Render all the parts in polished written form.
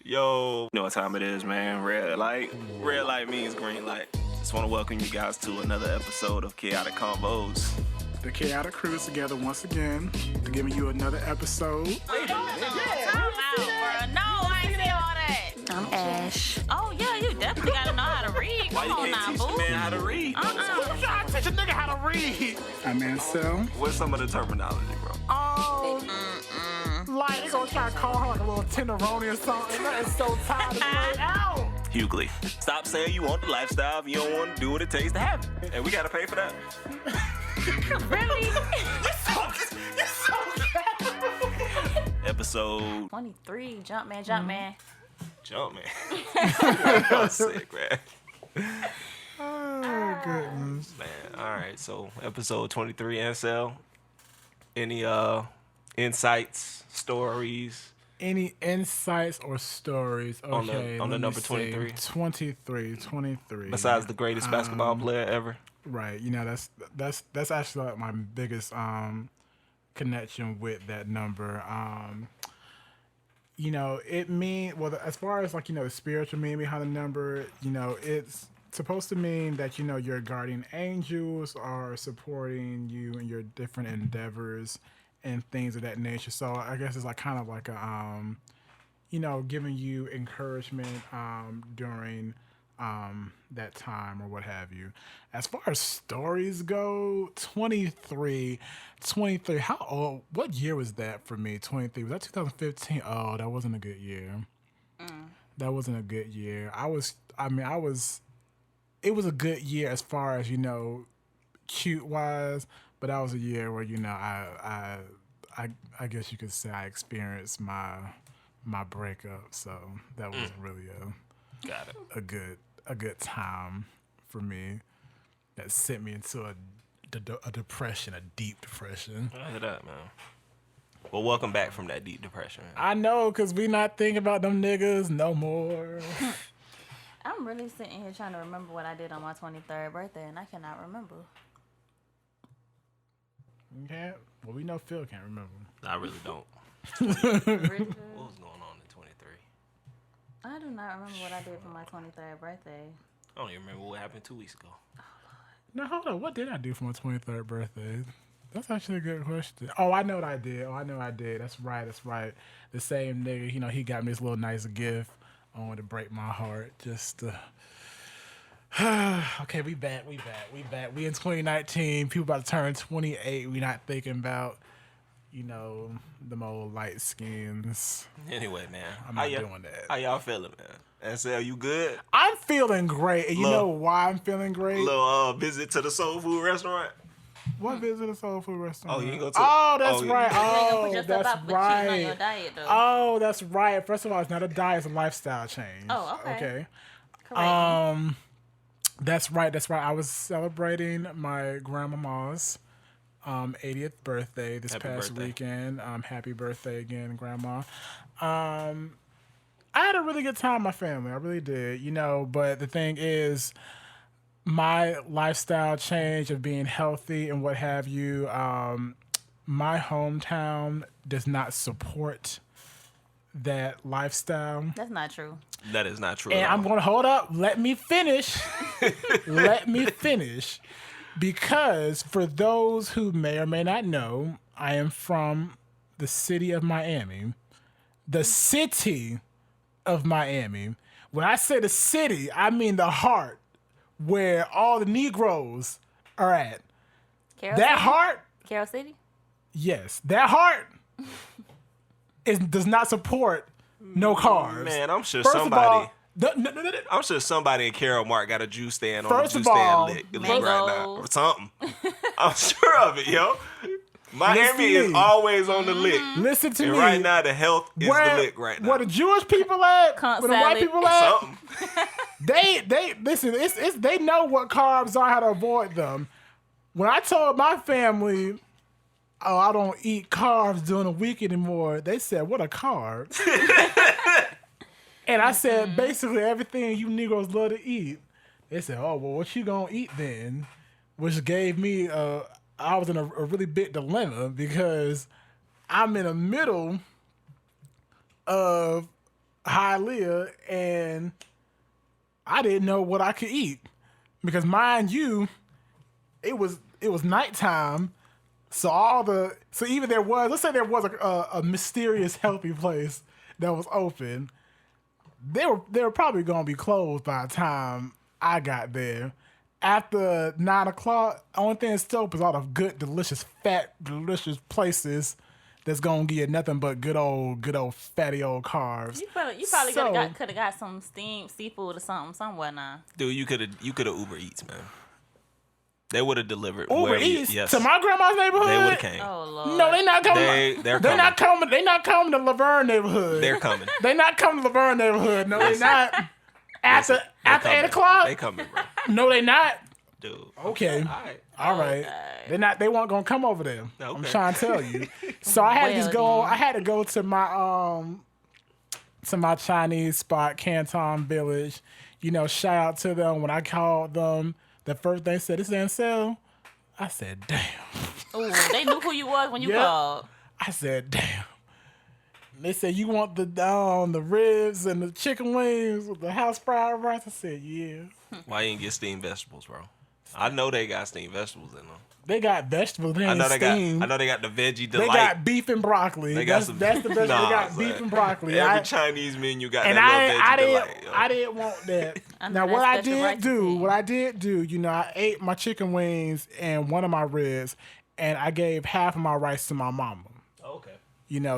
Yo, you know what time it is, man. Red light. Red light means green light. Just want to welcome you guys to another episode of Chaotic Convos. The Chaotic Crew is together once again to giving you another episode. Time out, bro. No, I ain't see all that. I'm Ash. Oh, yeah, you definitely gotta know how to read. Why Come on you can't now, teach boo. the man how to read? Who's trying to teach a nigga how to read? I'm Ansel. What's some of the terminology, bro? Like, they gonna try to call her like a little tenderoni or something. That is so tired of playing out. Hughley. Stop saying you want the lifestyle if you don't want to do what it takes to have it. And we got to pay for that. Really? You're so bad. Episode 23, jump man. Jump, man. That was sick, man. Oh, goodness. Man, all right. So, episode 23, Ansel. Any insights, stories? Any insights or stories? Okay, on the let me number see. 23. 23. Besides the greatest basketball player ever? Right. You know, that's actually like my biggest connection with that number. You know, it mean as far as like, you know, the spiritual meaning behind the number, you know, it's supposed to mean that, you know, your guardian angels are supporting you in your different endeavors and things of that nature. So I guess it's like kind of like a you know, giving you encouragement during that time or what have you. As far as stories go, 23, how old, what year was that for me? 23, was that 2015? Oh, that wasn't a good year. That wasn't a good year. It was a good year as far as, you know, cute wise, but that was a year where, you know, I guess you could say I experienced my breakup, so that was really Got it. a good time for me. That sent me into a depression, a deep depression. I hear that, man. Well, welcome back from that deep depression. I know, cause we not thinking about them niggas no more. I'm really sitting here trying to remember what I did on my 23rd birthday, and I cannot remember. Okay. Well, we know Phil can't remember. I really don't. Really? What was going on in 23? I do not remember what I did for my 23rd birthday. I don't even remember what happened 2 weeks ago. No, hold on. What did I do for my 23rd birthday? That's actually a good question. Oh, I know what I did. That's right. The same nigga, you know, he got me this little nice gift. I wanted to break my heart. Just okay, we back. We in 2019. People about to turn 28. We not thinking about, you know, them old light skins. Anyway, man. I'm not doing that. How y'all feeling, man? Ansel, you good? I'm feeling great. And you know why I'm feeling great? Little visit to the soul food restaurant? What visit a soul food restaurant? Oh, you ain't go to Oh, that's right. You ain't gonna put Oh, yourself that's out for cheating on your right. diet, though. Oh, that's right. First of all, it's not a diet, it's a lifestyle change. Oh, okay. Okay. Correct. That's right. I was celebrating my grandmama's 80th birthday this Happy past birthday. weekend. Happy birthday again, Grandma. I had a really good time with my family. I really did, you know, but the thing is, my lifestyle change of being healthy and what have you, my hometown does not support that lifestyle. That's not true. That is not true. And at all. I'm going to hold up. Let me finish. Because for those who may or may not know, I am from the city of Miami. The city of Miami. When I say the city, I mean the heart where all the Negroes are at. Carol That City? heart, Carol City? yes, that heart does not support no carbs. Man, I'm sure First somebody. of all, no. I'm sure somebody in Carroll Mark got a juice stand on First the of juice all, stand lit right now mangoes. or something. I'm sure of it, yo. Miami Listen to is me. always on the lick. Listen to And me. right now, the health is the lick right now. Where the Jewish people at, Cunt where the white salad. people at, Something. they listen. It's they know what carbs are, how to avoid them. When I told my family, "Oh, I don't eat carbs during the week anymore," they said, "What a carb?" And I said, basically everything you Negroes love to eat. They said, "Oh, well, what you gonna eat then?" Which gave me I was in a really big dilemma because I'm in the middle of Hialeah, and I didn't know what I could eat because, mind you, it was nighttime. So even let's say there was a mysterious healthy place that was open. They were probably gonna be closed by the time I got there. After 9 o'clock, only thing that's still open is all the good, delicious, fat, delicious places that's gonna give you nothing but good old fatty old carbs. You probably could have got some steamed seafood or something somewhere now. Dude, you could have Uber Eats, man. They would have delivered. Uber Eats yes. to my grandma's neighborhood. They would have came. Oh Lord. No, they not coming. They're They're not coming. They not coming to Laverne neighborhood. They're coming. They not coming to Laverne neighborhood. No, they not. After 8 o'clock. They coming, bro. No, they not. Dude. Okay. All right. They're not. They weren't gonna come over there. Okay. I'm trying to tell you. So I had to just go. I had to go to my Chinese spot, Canton Village. Shout out to them. When I called them, the first thing they said, "This ain't sell." I said, "Damn." Ooh, they knew who you was when you called. I said, "Damn." They said, "You want the ribs and the chicken wings with the house fried rice?" I said, "Yeah." Why you didn't get steamed vegetables, bro? I know they got steamed vegetables in them. They got vegetables. They I know steamed. they got the veggie delight. They got beef and broccoli. That's the vegetable. They got beef and broccoli. Every Chinese menu got and that little veggie delight. I didn't want that. Now what I did do, I ate my chicken wings and one of my ribs, and I gave half of my rice to my mama. Okay.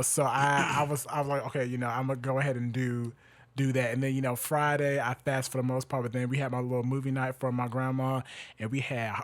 So I was like, okay, I'm gonna go ahead and do that. And then, Friday I fast for the most part, but then we had my little movie night from my grandma, and we had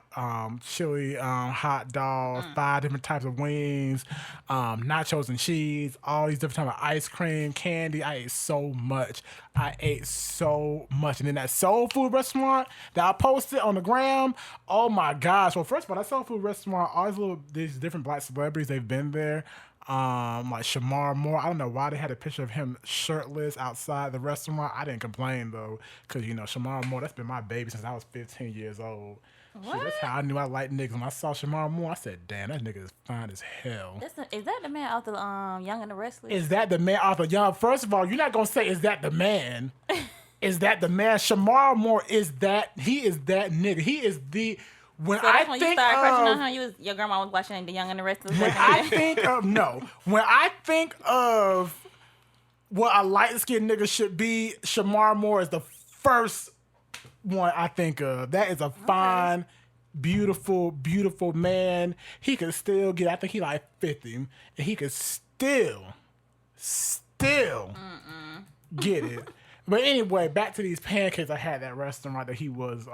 chili hot dogs, 5 different types of wings, nachos and cheese, all these different types of ice cream, candy. I ate so much. And then that soul food restaurant that I posted on the gram, oh my gosh. Well, first of all, that soul food restaurant, these different black celebrities, they've been there. Like Shamar Moore. I don't know why they had a picture of him shirtless outside the restaurant. I didn't complain though, because Shamar Moore, that's been my baby since I was 15 years old. What? Shit, that's how I knew I liked niggas. When I saw Shamar Moore, I said, "Damn, that nigga is fine as hell." Is that the man out the Young and the Restless? Is that the man Arthur Young? First of all, you're not gonna say, "Is that the man?" Is that the man? Shamar Moore is that. He is that nigga. He is the. When So that's I when think you started crushing on of, her. Your grandma was watching The Young and the Restless. when I think of what a light skinned nigga should be, Shamar Moore is the first one I think of. That is a fine, beautiful, beautiful man. He could still get. I think he like 50, and he could still get it. But anyway, back to these pancakes. I had that restaurant that he was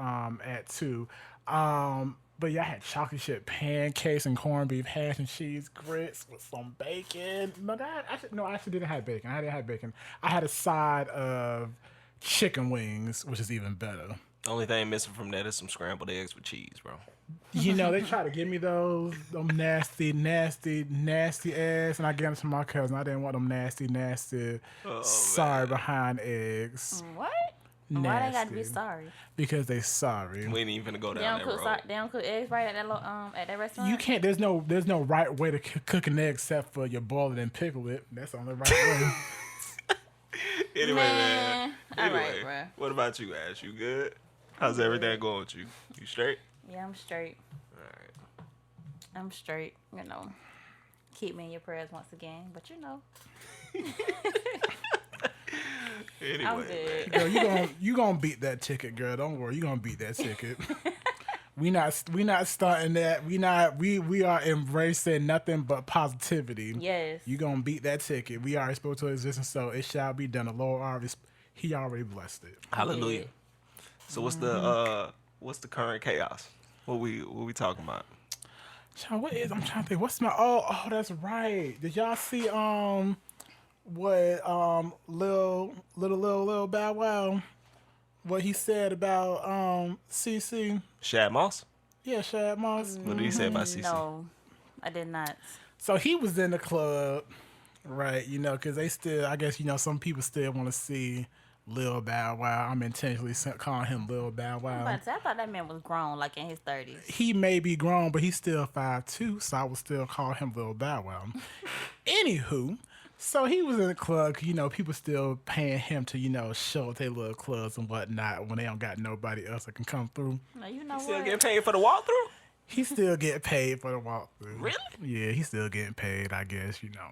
at too. But yeah, I had chocolate chip pancakes and corned beef hash and cheese grits with some bacon. No, I actually didn't have bacon. I didn't have bacon. I had a side of chicken wings, which is even better. The only thing missing from that is some scrambled eggs with cheese, bro. They try to give me them nasty ass, and I gave them to my cousin. I didn't want them nasty, sorry behind eggs. What? Nasty. Why they gotta be sorry? Because they sorry. We ain't even gonna go down that road. They don't cook eggs right at that restaurant. You can't. There's no right way to cook an egg except for you boil it and pickle it. That's the only right way. Anyway, man. All right, bro. What about you, Ash? You good? How's everything going with you? You straight? Yeah, I'm straight. All right. I'm straight. Keep me in your prayers once again. But Anyway, I'm good. Girl, you gonna beat that ticket, girl. Don't worry, you gonna beat that ticket. We not starting that. We are embracing nothing but positivity. Yes. You gonna beat that ticket. We already spoke to existence, so it shall be done. The Lord He already blessed it. Hallelujah. Yeah. So what's the current chaos? What we talking about? I'm trying to think. What's my oh that's right. Did y'all see what little Bow Wow, what he said about CC? Shad Moss? Yeah, Shad Moss. What did he say about CC? No, I did not. So he was in the club, right? Because they still, I guess, some people still want to see Lil Bow Wow. I'm intentionally calling him Lil Bow Wow. I thought that man was grown, like in his 30s. He may be grown, but he's still 5'2", so I would still call him Lil Bow Wow. Anywho, So he was in the club, you know, people still paying him to, you know, show at their little clubs and whatnot when they don't got nobody else that can come through. No, you know Still what? get paid for the walkthrough? He still get paid for the walkthrough. Really? Yeah, he's still getting paid, I guess, you know.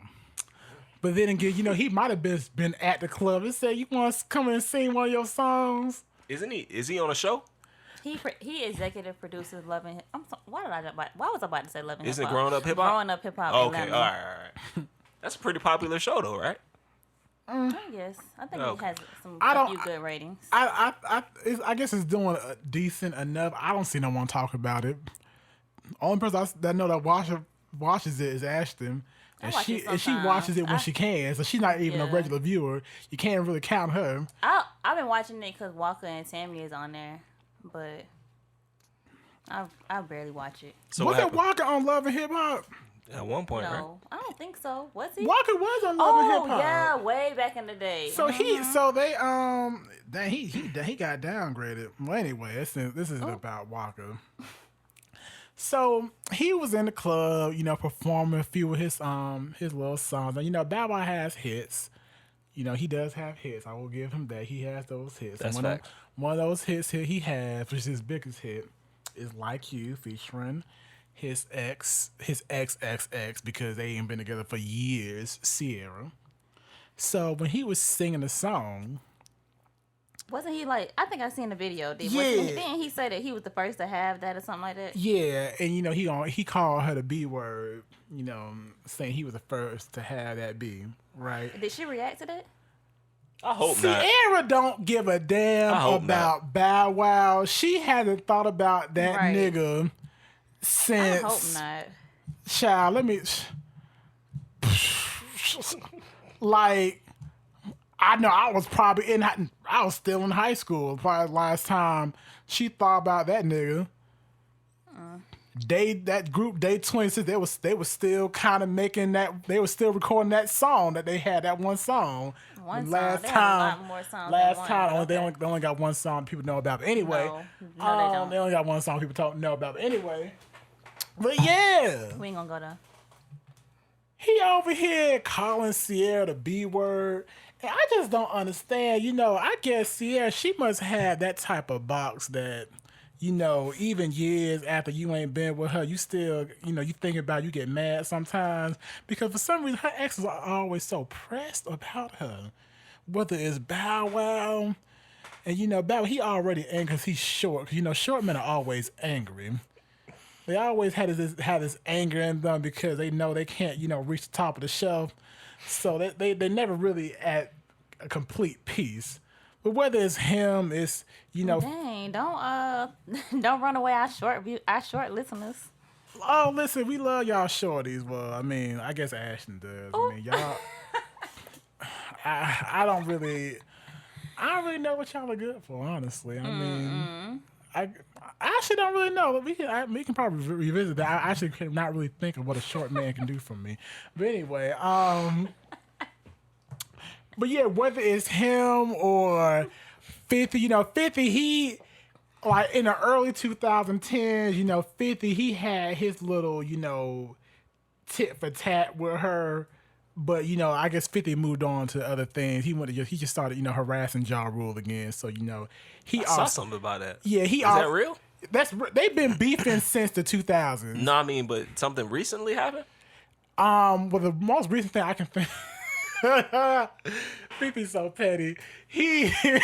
But then again, you know, he might have been at the club and said, "You want to come and sing one of your songs?" Isn't he? Is he on a show? He executive produces Love and Hip. Why was I about to say Love and Hip Hop? Isn't it Grown Up Hip Hop? Growing Up Hip Hop. Okay, all right. That's a pretty popular show, though, right? Yes, I think Okay. it has a few good ratings. I guess it's doing decent enough. I don't see no one talk about it. Only person that know that watches it is Ashton. And she watches it when she can, so she's not even a regular viewer. You can't really count her. I've been watching it because Walker and Tammy is on there, but I barely watch it. So was it Walker on Love and Hip Hop? At one point, right? No, I don't think so. Was he? Walker was on Love and Hip Hop. Yeah, way back in the day. So he got downgraded. Well, anyway, this isn't about Walker. So he was in the club, you know, performing a few of his little songs. And, you know, Bow Wow has hits. You know, he does have hits. I will give him that. He has those hits. That's and facts. One of those hits here he has, which is his biggest hit, is Like You, featuring his ex, because they ain't been together for years, Sierra. So when he was singing the song, wasn't he like? I think I seen the video. Didn't he say that he was the first to have that or something like that? Yeah, and you know he called her the B word. You know, saying he was the first to have that B. Right? Did she react to that? I hope not. Sierra don't give a damn about Bow Wow. She hasn't thought about that nigga since. I hope not. Child, let me. Like. I know I was still in high school. Probably last time she thought about that nigga. That group Day 26, they was still kind of making that. They were still recording that song that they had, that one song. Last time, they only got one song people know about. But anyway, no, they don't. They only got one song people don't know about. But anyway, but yeah, we ain't gonna go there. He over here calling Sierra the B word. And I just don't understand. You know, I guess Sierra, she must have that type of box that, you know, even years after you ain't been with her, you still, you know, you think about, you get mad sometimes. Because for some reason, her exes are always so pressed about her. Whether it's Bow Wow. And, you know, Bow Wow, he already angry because he's short. You know, short men are always angry. They always have this anger in them because they know they can't, you know, reach the top of the shelf. So they never really at a complete peace. But whether it's him, it's, you know. Dang, don't run away our short listeners. Oh, listen, we love y'all shorties. Well, I mean, I guess Ashton does. Ooh. I mean, y'all. I don't really know what y'all are good for, honestly. I mean, I actually don't really know. We can probably revisit that. I actually cannot really think of what a short man can do for me. But anyway, but yeah, whether it's him or 50, you know, 50, he, like in the early 2010s, you know, 50, he had his little, you know, tit for tat with her. But, you know, I guess 50 moved on to other things. He just started, you know, harassing Ja Rule again. So, you know, I saw something about that. Yeah, Is that real? They've been beefing since the 2000s. No, I mean, but something recently happened? Well, the most recent thing I can think. 50's so petty. He, you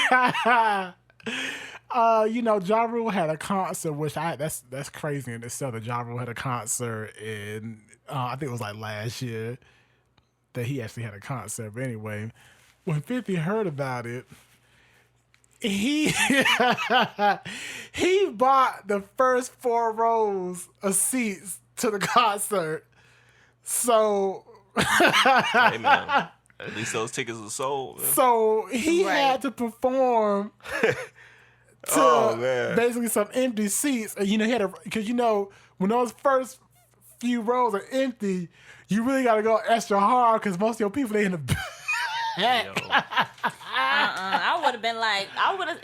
know, Ja Rule had a concert, which that's crazy in itself. That Ja Rule had a concert in, I think it was like last year, that he actually had a concert. But anyway, when 50 heard about it, he bought the first 4 rows of seats to the concert. So, hey man, at least those tickets were sold. Man. So he had to perform to basically some empty seats, and you know he had because you know when those first few rows are empty, you really got to go extra hard because most of your people they in the back. I would have been like,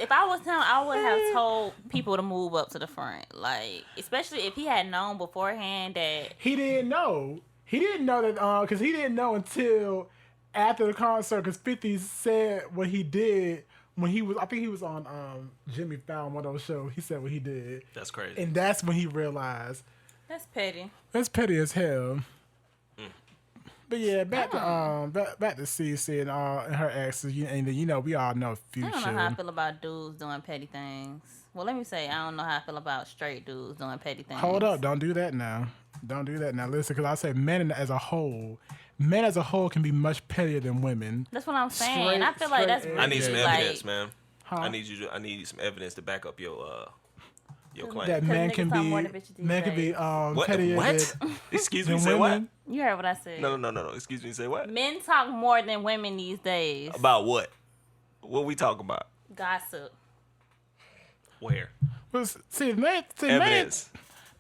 if I was him, I would have told people to move up to the front. Like, especially if he had known beforehand that. He didn't know. He didn't know that, because he didn't know until after the concert, because 50 said what he did when he was, I think he was on Jimmy Fallon, one of those shows. He said what he did. That's crazy. And that's when he realized. That's petty. That's petty as hell. But yeah, back to Cece and her exes, and you know we all know Future. I don't know how I feel about dudes doing petty things. Well, let me say I don't know how I feel about straight dudes doing petty things. Hold up, don't do that now. Don't do that now. Listen, because I say men as a whole can be much pettier than women. That's what I'm saying. I feel like that's. I need some like, evidence, man. Huh? I need some evidence to back up your claim. That men can be What? pettier What? Excuse me, than say women. You heard what I said. No. Excuse me, say what? Men talk more than women these days. About what? What we talking about? Gossip. Where? Well, see, Evidence.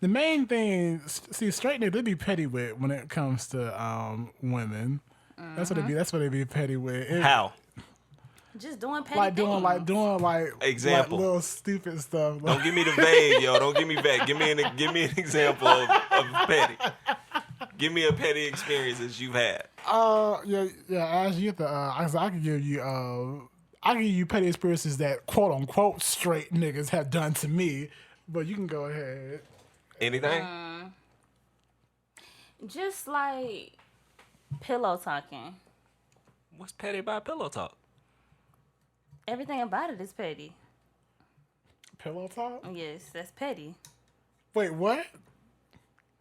the main thing, see, straight niggas, they be petty with when it comes to women. That's what they be. That's what they be petty with. How? Just doing petty like doing Example. little stupid stuff. Don't give me the vague, yo. Don't give me vague. Give me an example of petty. Give me a petty experience that you've had. Yeah. As you, I can give you petty experiences that quote unquote straight niggas have done to me. But you can go ahead. Anything? Just like pillow talking. What's petty about pillow talk? Everything about it is petty. Pillow talk? Yes, that's petty. Wait, what?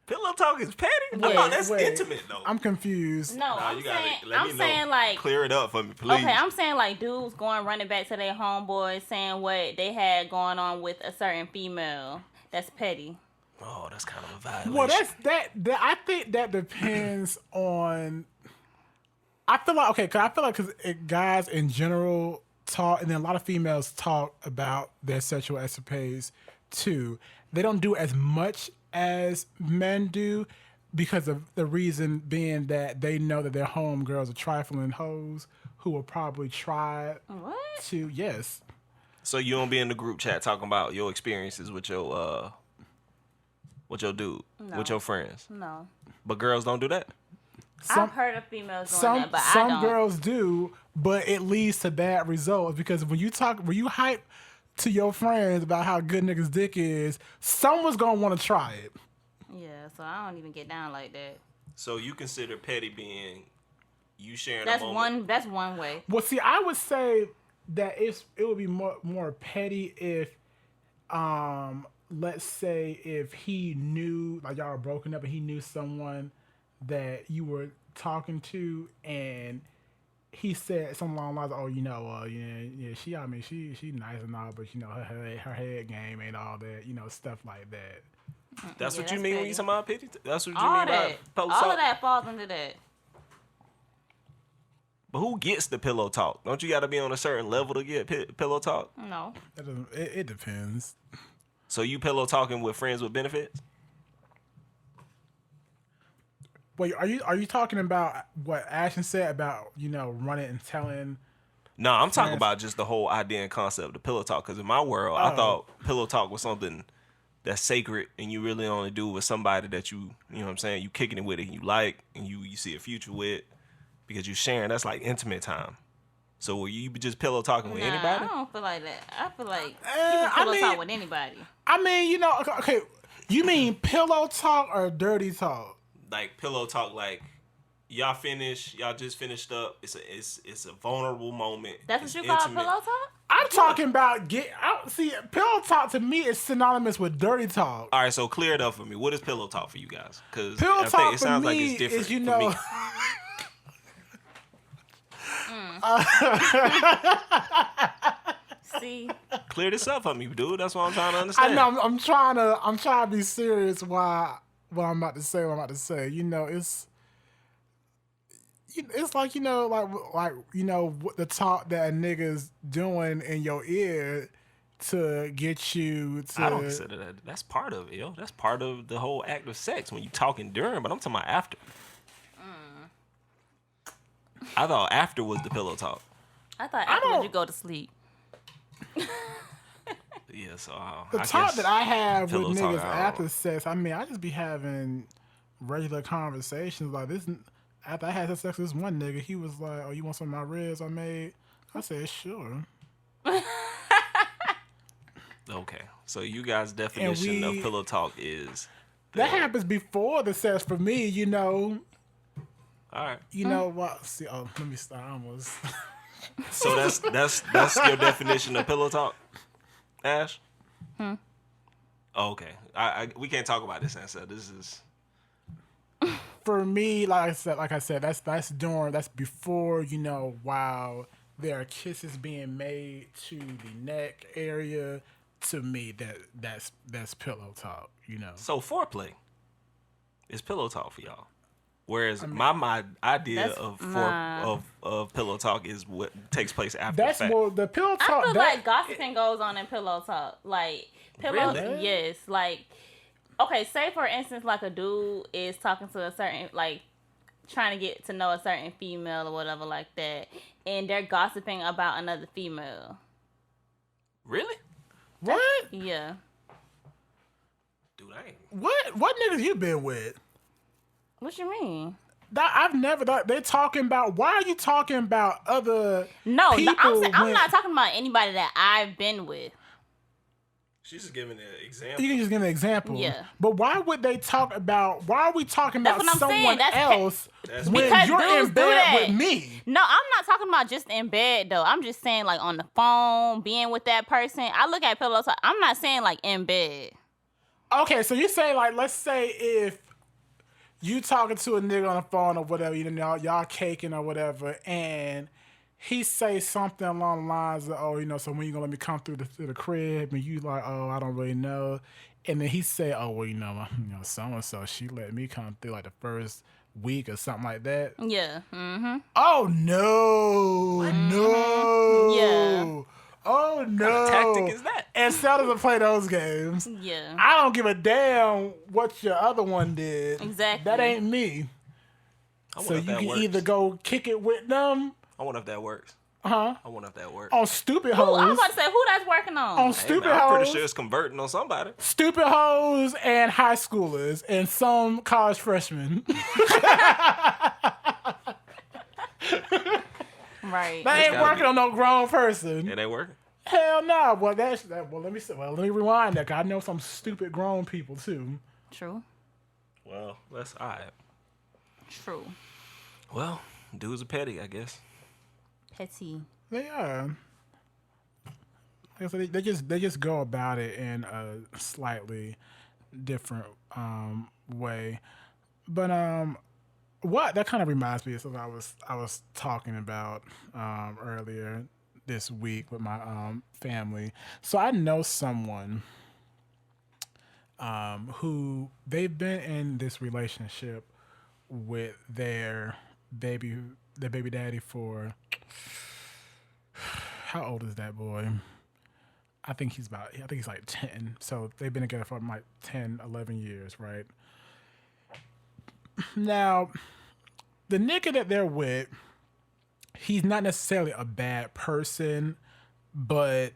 Pillow talk is petty? Wait, That's wait. intimate, though. I'm confused. No, Nah, I'm you gotta saying, let I'm me know. saying like. Clear it up for me, please. Okay, I'm saying like dudes running back to their homeboys saying what they had going on with a certain female. That's petty. Oh, that's kind of a violation. Well, that I think that depends on. I feel like because guys in general talk, and then a lot of females talk about their sexual escapades too. They don't do as much as men do because of the reason being that they know that their homegirls are trifling hoes who will probably try What? to yes. So you don't be in the group chat talking about your experiences with your dude, No. with your friends. No. But girls don't do that. I've heard of females doing that, but I some don't. girls do, but it leads to bad results because when you hype to your friends about how good niggas' dick is, someone's gonna want to try it. Yeah, so I don't even get down like that. So you consider petty being you sharing That's a moment. That's one way. Well, see, I would say that it would be more petty if, let's say if he knew, like y'all were broken up and he knew someone that you were talking to and he said something along the lines of, oh, she nice and all, but her head game ain't all that, stuff like that. That's what you that's mean when petty. you talking about petty? That's what you All mean that. by pillow All talk? of that falls into that. But who gets the pillow talk? Don't you got to be on a certain level to get pillow talk? No. That doesn't, it depends. So you pillow talking with friends with benefits? Wait, are you talking about what Ashton said about running and telling? No, I'm talking Friends. about just the whole idea and concept of pillow talk. Because in my world, I thought pillow talk was something that's sacred and you really only do with somebody that you know what I'm saying, you kicking it with and you like and you see a future with because you sharing. That's like intimate time. So will you be just pillow talking with anybody? I don't feel like that. I feel like people pillow talk with anybody. I mean, okay, you mean pillow talk or dirty talk? Like pillow talk, like y'all just finished up. It's a vulnerable moment. That's It's what you call intimate. pillow talk? I'm talking about pillow talk to me is synonymous with dirty talk. All right, so clear it up for me. What is pillow talk for you guys? Because Pillow talk it for sounds like me it's different is, for me. See? Clear this up for me, dude. That's what I'm trying to understand. I know. I'm trying to be serious. What I'm about to say. It's like what the talk that a nigga's doing in your ear to get you to. I don't consider that. That's part of it, yo. That's part of the whole act of sex when you talking during, but I'm talking about after. I thought after was the pillow talk. I thought afterwards you go to sleep. Yeah, so The I talk guess that I have with pillow talk, niggas I don't after know. sex, I mean, I just be having regular conversations like this. after I had sex with this one nigga, he was like, "Oh, you want some of my ribs I made?" I said, "Sure." Okay, so you guys' definition of pillow talk is that happens before the sex for me. You know. All right. You know what? See, let me start. Almost. So that's your definition of pillow talk, Ash? Oh, okay. We can't talk about this, answer. This is For me, like I said, that's before, while there are kisses being made to the neck area. To me, that's pillow talk. So foreplay is pillow talk for y'all. Whereas my idea of pillow talk is what takes place after the fact. Well, the pillow talk. I feel like gossiping goes on in pillow talk. Like pillow, Really? yes. Like, okay, say for instance, like a dude is talking to a certain, like, trying to get to know a certain female or whatever like that, and they're gossiping about another female. Really? What? Yeah. Dude, I ain't. What niggas you been with? What you mean? I've never. They're talking about. Why are you talking about other? No, people I'm not talking about anybody that I've been with. She's just giving an example. You can just give an example. Yeah. But why would they talk about? Why are we talking about That's what I'm saying. someone else That's when because you're dudes in do that. bed with me? No, I'm not talking about just in bed though. I'm just saying like on the phone, being with that person. I look at pillow talk. I'm not saying like in bed. Okay, so you say like, let's say if you talking to a nigga on the phone or whatever, y'all caking or whatever, and he say something along the lines of, "Oh, so when you gonna let me come through the crib?" And you like, "Oh, I don't really know." And then he say, "Oh, well, so and so, she let me come through like the first week or something like that." Yeah. Mm-hmm. Oh no, no. Yeah. Oh no. What kind of tactic is that? And Sal doesn't play those games. Yeah. I don't give a damn what your other one did. Exactly. That ain't me. So you can either go kick it with them. I wonder if that works. Huh? I wonder if that works. On stupid I was hoes. about to say who that's working on. On Hey, stupid man, I'm pretty hoes. sure it's converting on somebody. Stupid hoes and high schoolers and some college freshmen. Right. That ain't working on no grown person. It ain't working. Hell no. Well, let me rewind that. 'Cause I know some stupid grown people too. True. Well, that's all right. True. Well, dudes are petty, I guess. Petty. They are. Like I said, they just go about it in a slightly different way. But what that kind of reminds me of something I was talking about earlier this week with my family. So I know someone who they've been in this relationship with their baby daddy for, how old is that boy? I think he's like 10. So they've been together for like 10, 11 years, right? Now, the nigga that they're with, he's not necessarily a bad person, but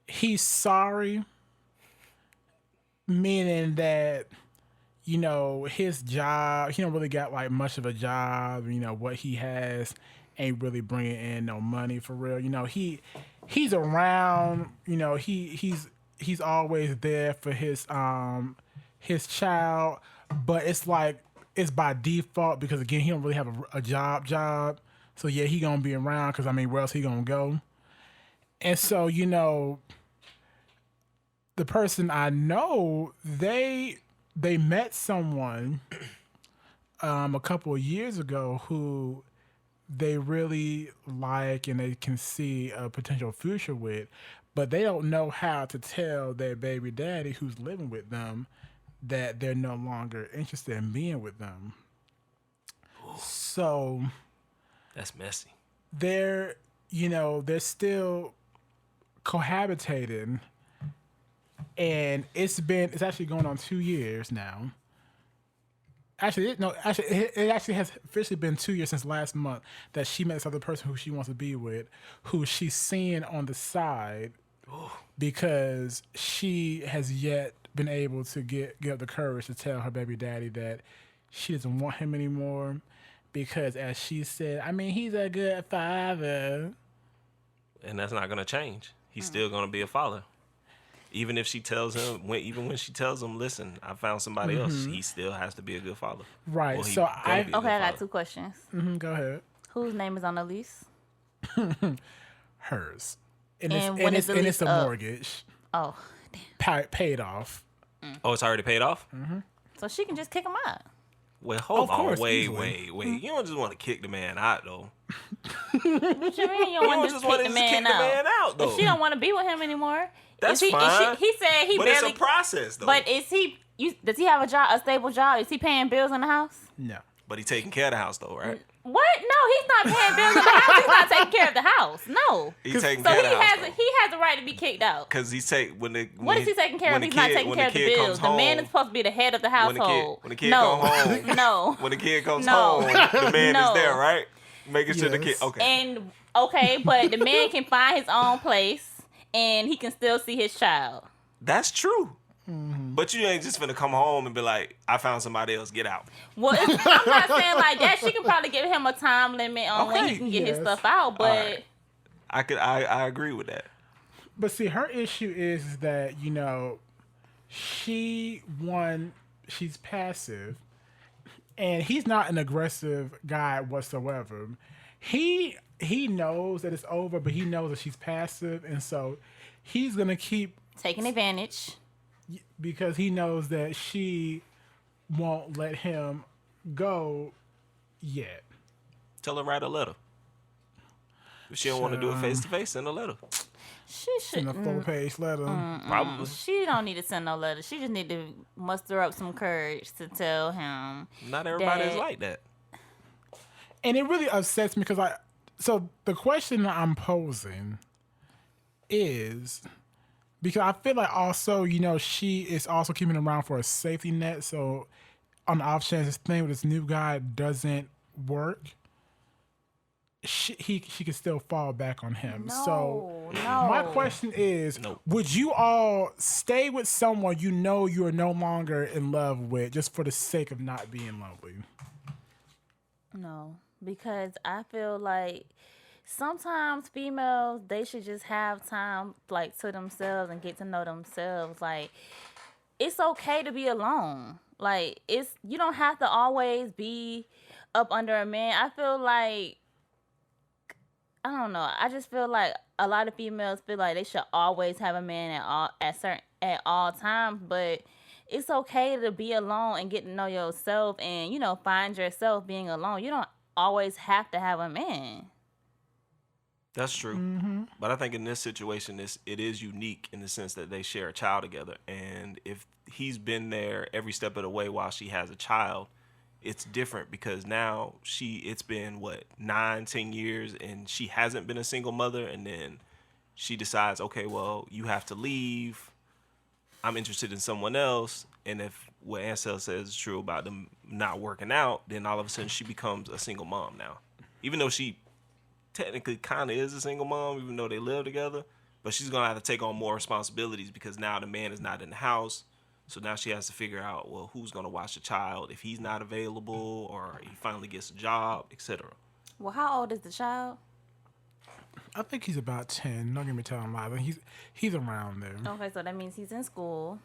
he's sorry, meaning that, his job, he don't really got like much of a job. What he has ain't really bringing in no money for real. He's around, he's always there for his child, but it's like, it's by default because again, he don't really have a job. So yeah, he gonna be around because where else he gonna go? And so, the person I know, they met someone a couple of years ago who they really like and they can see a potential future with, but they don't know how to tell their baby daddy who's living with them that they're no longer interested in being with them. Ooh. So that's messy. They're still cohabitating, and it's actually going on 2 years now. It actually has officially been 2 years since last month that she met this other person who she wants to be with, who she's seeing on the side. Ooh. Because she has yet been able to get up the courage to tell her baby daddy that she doesn't want him anymore because, as she said, I mean, he's a good father. And that's not gonna change. He's still gonna be a father. Even if she tells him, even when she tells him, listen, I found somebody else, he still has to be a good father. Right. Well, So I got 2 questions. Go ahead. Whose name is on the lease? Hers. And when is the lease it's a up? mortgage. Oh, damn. Paid off. Oh, it's already paid off? So she can just kick him out. Well, hold Of on. course, Wait. easily. You don't just want to kick the man out, though. What you mean you don't want to just kick the man out? though. If she don't want to be with him anymore, That's is he, fine. He said he but barely. it's a process, though. But is he? Does he have a stable job? Is he paying bills in the house? No. But he taking care of the house, though, right? What? No, he's not paying bills in the house. He's not taking care of the house. No. He's taking So care he of the house, has though. he has the right to be kicked out. Because he's What is he taking care of? He's not taking care of the bills. The man is supposed to be the head of the household. When the kid no. comes home. No. When the kid comes No. home, the man No. is there, right? Making sure the kid. Yes. Okay. And but the man can find his own place and he can still see his child. That's true. But you ain't just finna come home and be like, I found somebody else, get out. Well, I'm not saying like that. She can probably give him a time limit on when he Okay, can get his yes. stuff out. But Right. I agree with that. But see, her issue is that, she's passive, and he's not an aggressive guy whatsoever. He knows that it's over, but he knows that she's passive, and so he's gonna keep taking advantage. because he knows that she won't let him go yet. Tell her write a letter. If she don't want to do it face to face, send a letter. She In a should. 4-page letter. Probably. She don't need to send no letter. She just need to muster up some courage to tell him. Not everybody is that- like that. And it really upsets me because so the question that I'm posing is because I feel like also, she is also keeping him around for a safety net. So on the off chance this thing with this new guy doesn't work, she can still fall back on him. So No. my question is, Nope. would you all stay with someone you are no longer in love with just for the sake of not being lonely? No, because I feel like sometimes females, they should just have time like to themselves and get to know themselves. Like, it's okay to be alone. Like, you don't have to always be up under a man. I feel like, I don't know. I just feel like a lot of females feel like they should always have a man at all times, but it's okay to be alone and get to know yourself and, find yourself being alone. You don't always have to have a man. That's true. But I think in this situation, it is unique in the sense that they share a child together. And if he's been there every step of the way while she has a child, it's different because now it's been 9-10 years and she hasn't been a single mother, and then she decides, okay, well, you have to leave. I'm interested in someone else. And if what Ansel says is true about them not working out, then all of a sudden she becomes a single mom now. Even though she technically kind of is a single mom, even though they live together, but she's going to have to take on more responsibilities because now the man is not in the house. So now she has to figure out, well, who's going to watch the child if he's not available or he finally gets a job, etc. Well, how old is the child? I think he's about 10. Don't get me telling lies. He's around there. Okay, so that means he's in school.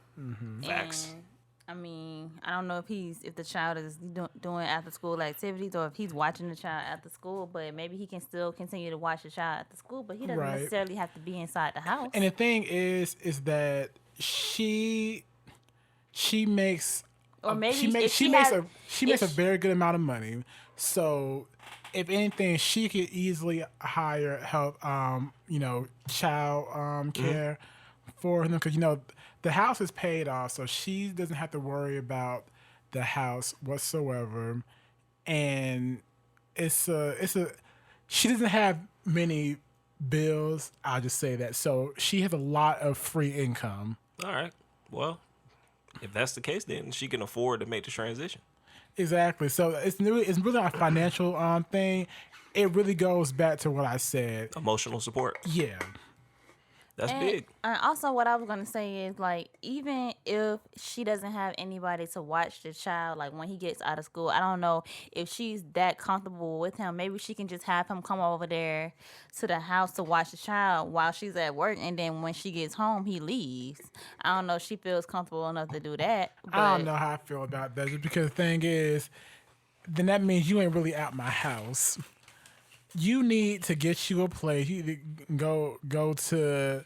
Facts. And, I mean, I don't know if the child is doing after school activities or if he's watching the child after school, but maybe he can still continue to watch the child after school, but he doesn't Right. necessarily have to be inside the house. And the thing is that she makes Or maybe she makes a very good amount of money. So if anything, she could easily hire help, child care for him because the house is paid off, so she doesn't have to worry about the house whatsoever. And she doesn't have many bills. I'll just say that. So she has a lot of free income. All right. Well, if that's the case, then she can afford to make the transition. Exactly. So it's really not a financial thing. It really goes back to what I said. Emotional support. Yeah. That's big. And also, what I was gonna say is like, even if she doesn't have anybody to watch the child, like when he gets out of school, I don't know if she's that comfortable with him. Maybe she can just have him come over there to the house to watch the child while she's at work, and then when she gets home, he leaves. I don't know if she feels comfortable enough to do that. But I don't know how I feel about that. Just because the thing is, then that means you ain't really at my house. You need to get you a place. You need to go to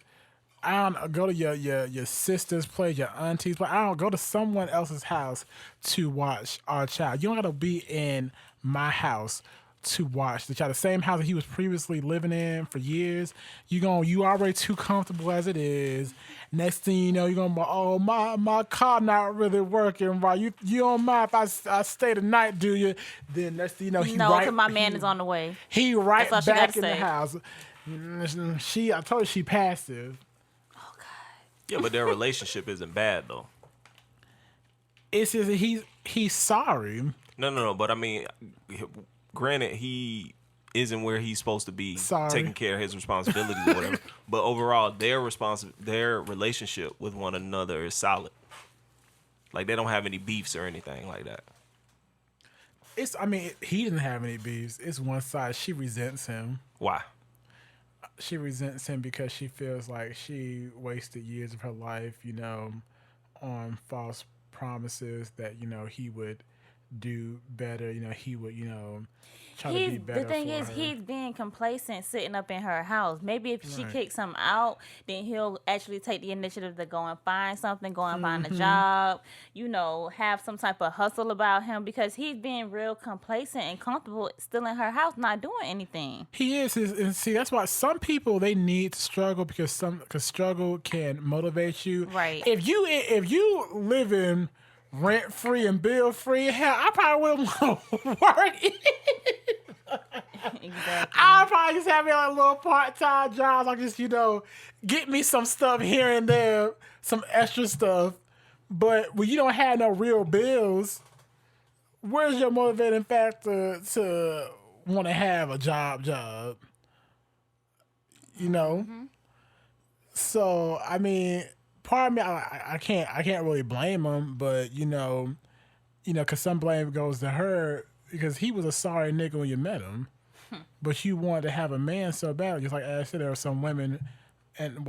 go to your sister's place, your auntie's place. I don't go to someone else's house to watch our child. You don't gotta be in my house to watch the child. The same house that he was previously living in for years. You already too comfortable as it is. Next thing you know, you're gonna be, oh, my car not really working right. You don't mind if I stay the night, do you? Then next thing you know, because my man is on the way. He right That's all she back gotta in the say. house. I told her she passive. Oh God. Yeah, but their relationship isn't bad though. It's just he's sorry. No. But I mean, granted, he isn't where he's supposed to be, taking care of his responsibilities or whatever. But overall, their relationship with one another is solid. Like they don't have any beefs or anything like that. He didn't have any beefs. It's one side. She resents him. Why? She resents him because she feels like she wasted years of her life, on false promises that, he would do better. He would, try to be better. The thing for is, her. he's being complacent sitting up in her house. Maybe if she kicks him out, then he'll actually take the initiative to go and find something, go and find a job, have some type of hustle about him, because he's being real complacent and comfortable still in her house, not doing anything. He is, and see, that's why some people, they need to struggle because struggle can motivate you. Right. If you living rent free and bill free, hell, I probably wouldn't want to work. Exactly. I'll probably just have me like little part-time jobs. Like just, get me some stuff here and there, some extra stuff. But when you don't have no real bills, where's your motivating factor to want to have a job? Mm-hmm. So, part of me, I can't really blame him, but, because some blame goes to her because he was a sorry nigga when you met him. But you wanted to have a man so bad, just like I said, there are some women, and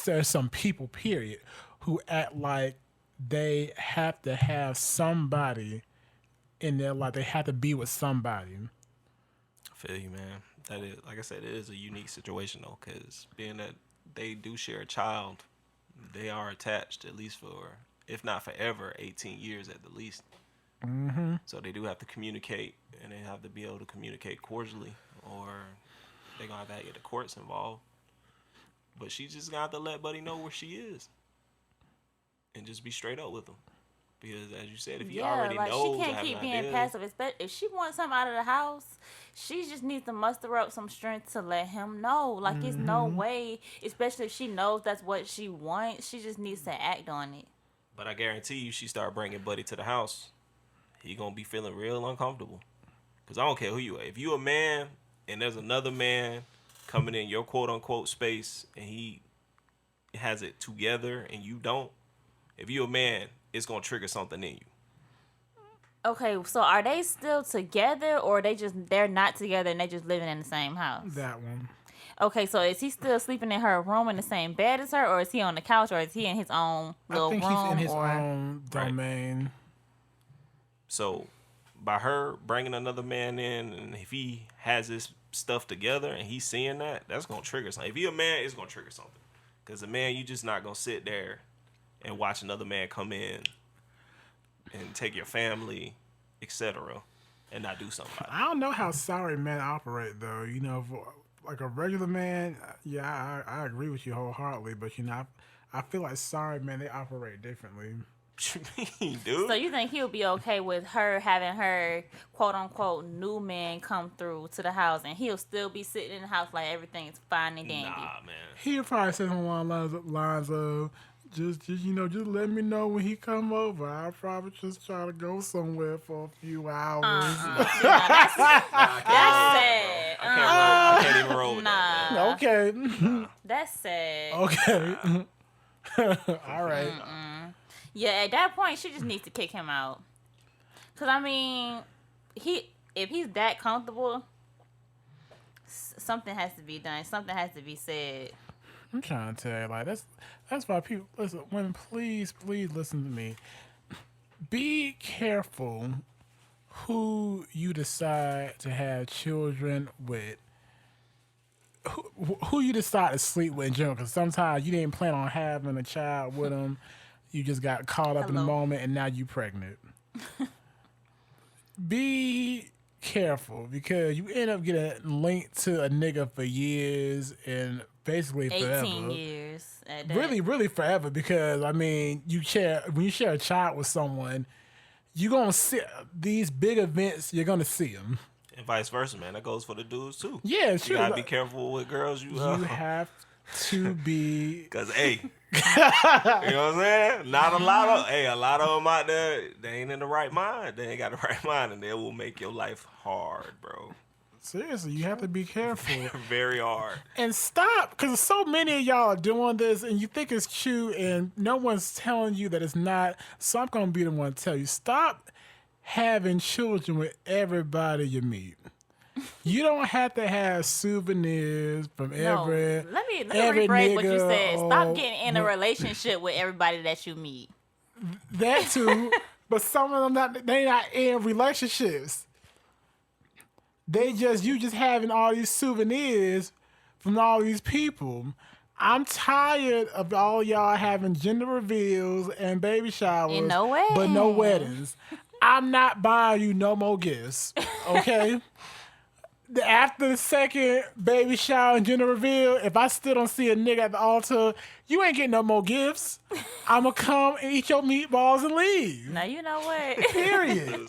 there's some people, period, who act like they have to have somebody in their life. They have to be with somebody. I feel you, man. That is, like I said, it is a unique situation though, because being that they do share a child, they are attached at least for, if not forever, 18 years at the least. Mm-hmm. So they do have to communicate, and they have to be able to communicate cordially, or they're going to have to get the courts involved. But she just got to let Buddy know where she is and just be straight up with him. Because as you said, if he already knows, she can't keep being passive. If she wants something out of the house, she just needs to muster up some strength to let him know. Like, it's no way, especially if she knows that's what she wants, she just needs to act on it. But I guarantee you, she start bringing Buddy to the house, he gonna be feeling real uncomfortable. Because I don't care who you are. If you a man and there's another man coming in your quote-unquote space and he has it together and you don't, if you a man, it's gonna trigger something in you. Okay, so are they still together, or they're not together and they just living in the same house? That one. Okay, so is he still sleeping in her room in the same bed as her, or is he on the couch, or is he in his own little room? I think he's in his own domain. Right. So by her bringing another man in, and if he has his stuff together and he's seeing that, that's gonna trigger something. If you're a man, it's gonna trigger something. Because a man, you just not gonna sit there and watch another man come in and take your family, etc., and not do something about it. I don't know how sorry men operate, though. For, like a regular man, yeah, I agree with you wholeheartedly. But, I feel like sorry men, they operate differently. What you mean, dude? So you think he'll be okay with her having her quote-unquote new man come through to the house, and he'll still be sitting in the house like everything's fine and dandy? Nah, man. He'll probably say something along the lines of, just just let me know when he come over. I'll probably just try to go somewhere for a few hours. That's sad. I can't even roll with that. Man. Okay. That's sad. Okay. All right. Yeah, at that point, she just needs to kick him out. Cause I mean, if he's that comfortable, something has to be done. Something has to be said. I'm trying to tell you, like that's why people listen. Women, please listen to me. Be careful who you decide to have children with. Who you decide to sleep with in general, because sometimes you didn't plan on having a child with them. You just got caught up in the moment, and now you pregnant. Be careful, because you end up getting linked to a nigga for years and basically 18 forever. years. At that. Really forever, because I mean, when you share a child with someone, you're gonna see these big events. You're gonna see them. And vice versa, man. That goes for the dudes too. Yeah, sure. You gotta be careful with girls. You have to be, because you know what I'm saying? Not a lot of them out there, they ain't in the right mind. They ain't got the right mind, and they will make your life hard, bro. Seriously, you have to be careful. Very hard. And stop, because so many of y'all are doing this, and you think it's cute, and no one's telling you that it's not. So I'm going to be the one to tell you, stop having children with everybody you meet. You don't have to have souvenirs from every. Let me every rephrase what you nigga said. Stop getting in a relationship with everybody that you meet. That too, but some of them they not in relationships. You just having all these souvenirs from all these people. I'm tired of all y'all having gender reveals and baby showers, and no weddings. But no weddings. I'm not buying you no more gifts, okay? After the second baby shower and gender reveal, if I still don't see a nigga at the altar, you ain't getting no more gifts. I'ma come and eat your meatballs and leave. Now you know what? Period.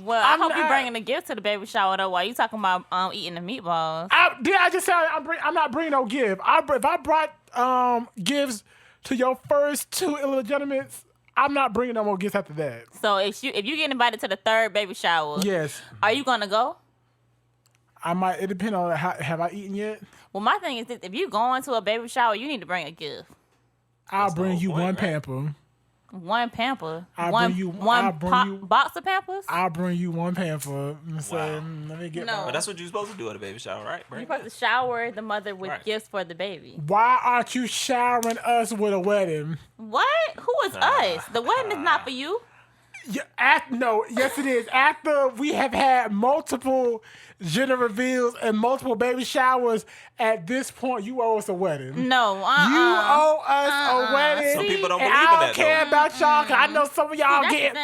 Well, I hope you're bringing a gift to the baby shower though. While you talking about eating the meatballs? I just said I'm not bringing no gift. If I brought gifts to your first two illegitimates, I'm not bringing no more gifts after that. So if you get invited to the third baby shower, yes, are you gonna go? I might. It depends on have I eaten yet. Well, my thing is this: if you going to a baby shower, you need to bring a gift. I'll bring you one pamper. One pamper. One box of Pampers. I'll bring you one pamper. Let me get. No, but that's what you're supposed to do at a baby shower, right? You're supposed to shower the mother with gifts for the baby. Why aren't you showering us with a wedding? What? Who is us? The wedding is not for you. Yes it is. After we have had multiple gender reveals and multiple baby showers, at this point you owe us a wedding. No, you owe us a wedding. Some people don't believe I in don't that, care about y'all, cause I know some of y'all get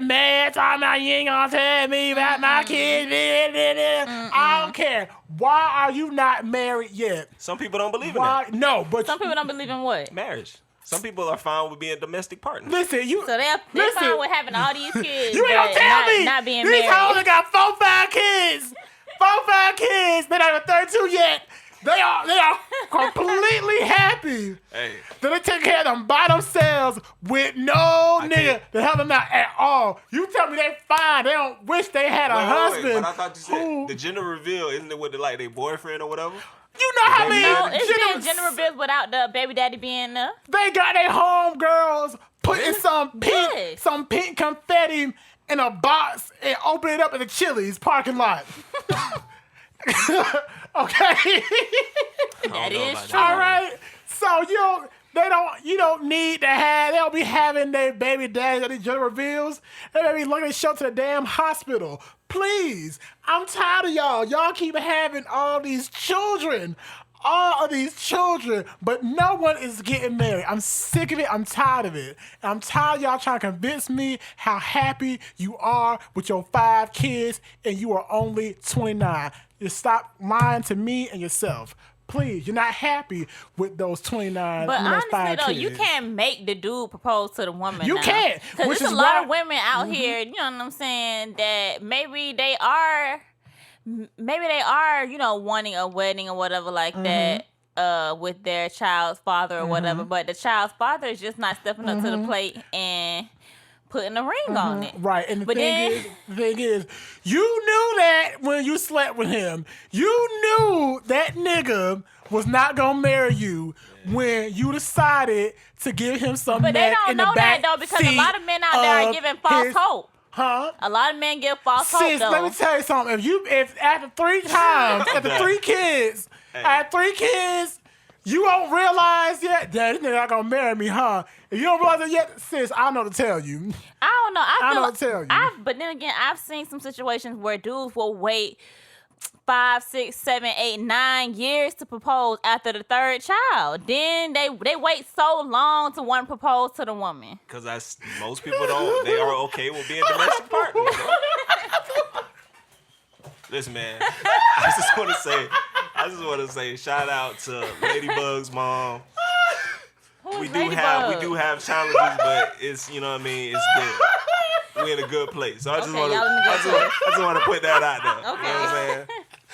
mad talking about you ain't gonna tell me about my kids. I don't care. Why are you not married yet? Some people don't believe in that. No, but some people don't believe in what? Marriage. Some people are fine with being domestic partners. Listen, so they're fine with having all these kids. You ain't gonna tell me not being these married. hoes got 4-5 kids. 4-5 kids. They're not even 32 yet. They are completely happy. Hey. That they take care of them by themselves with no nigga to help them out at all. You tell me they fine. They don't wish they had a husband. But I thought you said the gender reveal, isn't it with their boyfriend or whatever? You know how many? No, it's been gender reveals without the baby daddy being there. They got their homegirls putting some pink confetti in a box and open it up in the Chili's parking lot. Okay. That is true. All right. So you don't need to have. They'll be having their baby daddies at these gender reveals. They may be looking to show to the damn hospital. Please, I'm tired of y'all. Y'all keep having all these children. All of these children, but no one is getting married. I'm sick of it. I'm tired of it. And I'm tired of y'all trying to convince me how happy you are with your 5 kids and you are only 29. Just stop lying to me and yourself. Please, you're not happy with those 29. But honestly, 5 though, kids. you can't make the dude propose to the woman. You can't. Because there's a lot of women out here, you know what I'm saying, that maybe they are, wanting a wedding or whatever like that. with their child's father or whatever, but the child's father is just not stepping up to the plate and putting a ring on it. Right, and the But thing is, you knew that when you slept with him. You knew that nigga was not gonna marry you when you decided to give him some But they neck don't in the know back that though, because a lot of men out there are giving false hope. Huh? A lot of men give false hope Sis, though. let me tell you something. If after 3 times, after 3 kids, you don't realize yet that this nigga not gonna marry me, huh? If you don't realize it yet, sis, I know to tell you. I don't know. I know feel to tell you. But then again, I've seen some situations where dudes will wait 5, 6, 7, 8, 9 years to propose after the 3rd child. Then they wait so long to want to propose to the woman. Because most people don't. They are okay with being domestic partners. Bro. Listen, man. I just want to say, shout out to Ladybug's mom. We do have challenges, but it's, you know what I mean, it's good. We're in a good place. So I just want to put that out there. Okay. You know what I'm saying?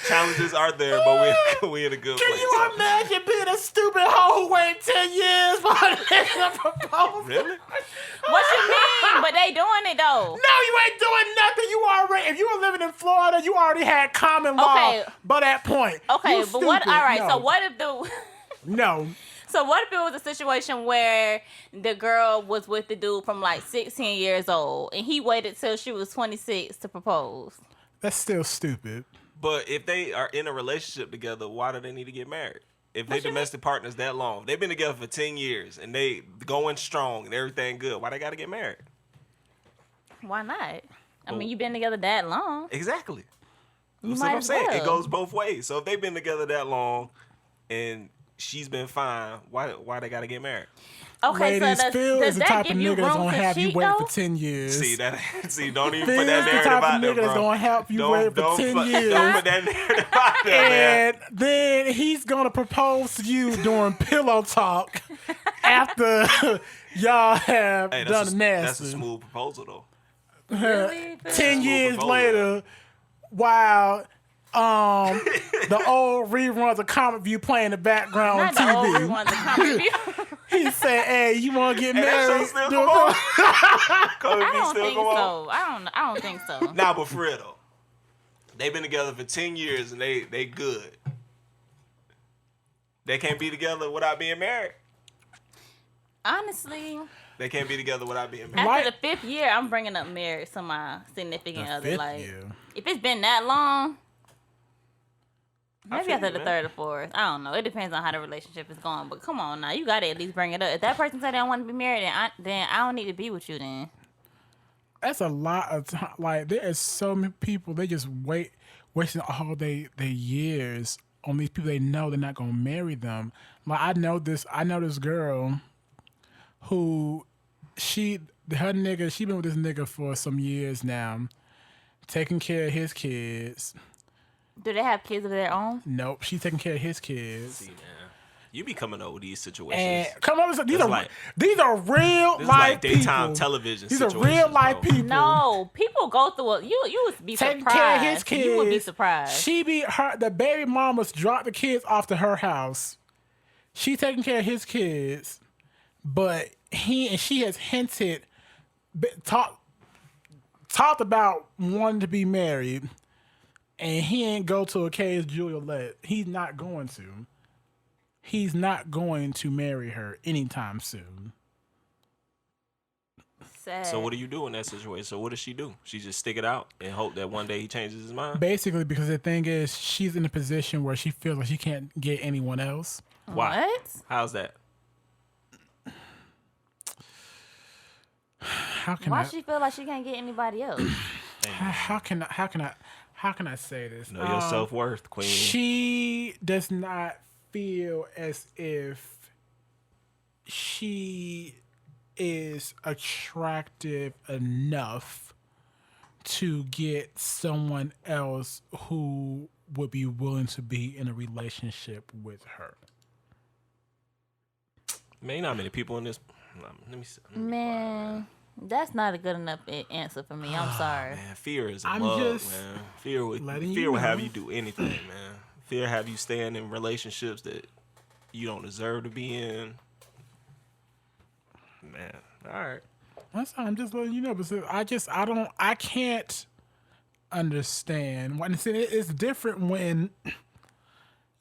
Challenges are there, but we're in a good place. Can you imagine being a stupid hoe who waited 10 years for a nigga to propose? Really? What you mean? But they doing it though. No, you ain't doing nothing. If you were living in Florida, you already had common law by that point. Okay, You but what? stupid. All right. No. So what if the? No. So what if it was a situation where the girl was with the dude from like 16 years old and he waited till she was 26 to propose? That's still stupid. But if they are in a relationship together, why do they need to get married? If they domestic partners that long, they've been together for 10 years and they going strong and everything good, why they got to get married? Why not? I mean, you've been together that long. Exactly. You That's might what I'm as saying. well. It goes both ways. So if they've been together that long and she's been fine, why they got to get married? Okay, Ladies, so Phil does is the that type of give you nigga that's room gonna to have you cheat wait though? for 10 years. See, don't even Phil put that is the narrative type out of there, nigga that's bro. gonna help you wait for 10 years. Don't put that narrative out there, man. And then he's gonna propose to you during pillow talk after y'all have done the nasty. That's a smooth proposal, though. Really? 10 years proposal. later, while the old reruns of Comic View play in the background on Not the old TV, ones that come with you. he said, "Hey, you want to get Hey, that married?" show still come on? I don't think so. I don't think so. Nah, but for real though, they've been together for 10 years and they good. They can't be together without being married. Honestly, They can't be together without being married. after the 5th year, I'm bringing up marriage to my significant The other. 5th Like, year. if it's been that long, maybe feel after you, the man. 3rd or 4th. I don't know. It depends on how the relationship is going. But come on now, you gotta at least bring it up. If that person said they don't want to be married, then I don't need to be with you. Then That's a lot of time. Like, there is so many people, they just wasting all their years on these people they know they're not gonna marry them. Like, I know this girl who she been with this nigga for some years now, taking care of his kids. do they have kids of their own? Nope, she's taking care of his kids. See, man, you be coming up with these situations. And come on, these are like- real This is life like daytime people. television. These are situations, real life bro. people. No, people go through it. You would be Taking surprised. care of his kids. You would be surprised. The baby mamas dropped the kids off to her house. She taking care of his kids, but she has hinted, talked about wanting to be married, and he ain't go to a case Juliet. He's not going to. He's not going to marry her anytime soon. Sad. So what do you do in that situation? So what does she do? She just stick it out and hope that one day he changes his mind? Basically, because the thing is, she's in a position where she feels like she can't get anyone else. Why? What? How's that? How can Why she feel like she can't get anybody else? how can I say this? Know your self-worth, queen. She does not feel as if she is attractive enough to get someone else who would be willing to be in a relationship with her. Man, not many people in this. Let me see. Man, that's not a good enough answer for me. I'm sorry. Man, fear is a I'm mug, just man. Fear letting will you have know. you do anything, man. Fear have you staying in relationships that you don't deserve to be in. Man, all right. That's I'm just letting you know. But I can't understand. When it's different when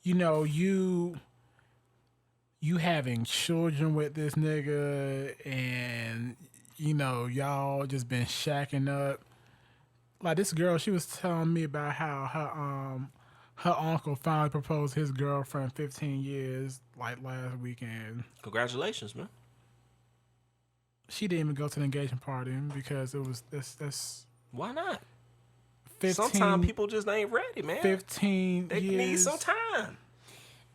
you having children with this nigga and y'all just been shacking up. Like this girl, she was telling me about how her uncle finally proposed his girlfriend 15 years like last weekend. Congratulations, man. She didn't even go to the engagement party because it was that's Why not? 15, Sometimes people just ain't ready, man. 15 They years. need some time.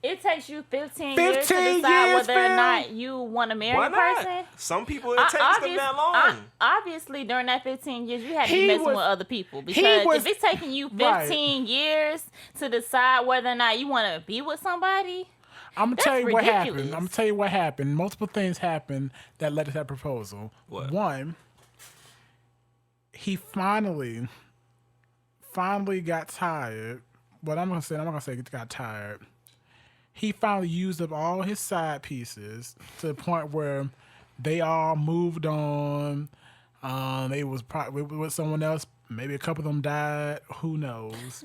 It takes you 15 years to decide whether or not you want to marry Why a not? person. Some people, it takes them that long. Obviously, during that 15 years, you had to be messing with other people. Because if it's taking you 15 years to decide whether or not you want to be with somebody, I'm gonna tell you what happened. ridiculous. I'm gonna tell you what happened. Multiple things happened that led to that proposal. What? One, he finally got tired. But I'm not gonna say he got tired. He finally used up all his side pieces to the point where they all moved on. They was probably with someone else. Maybe a couple of them died. Who knows?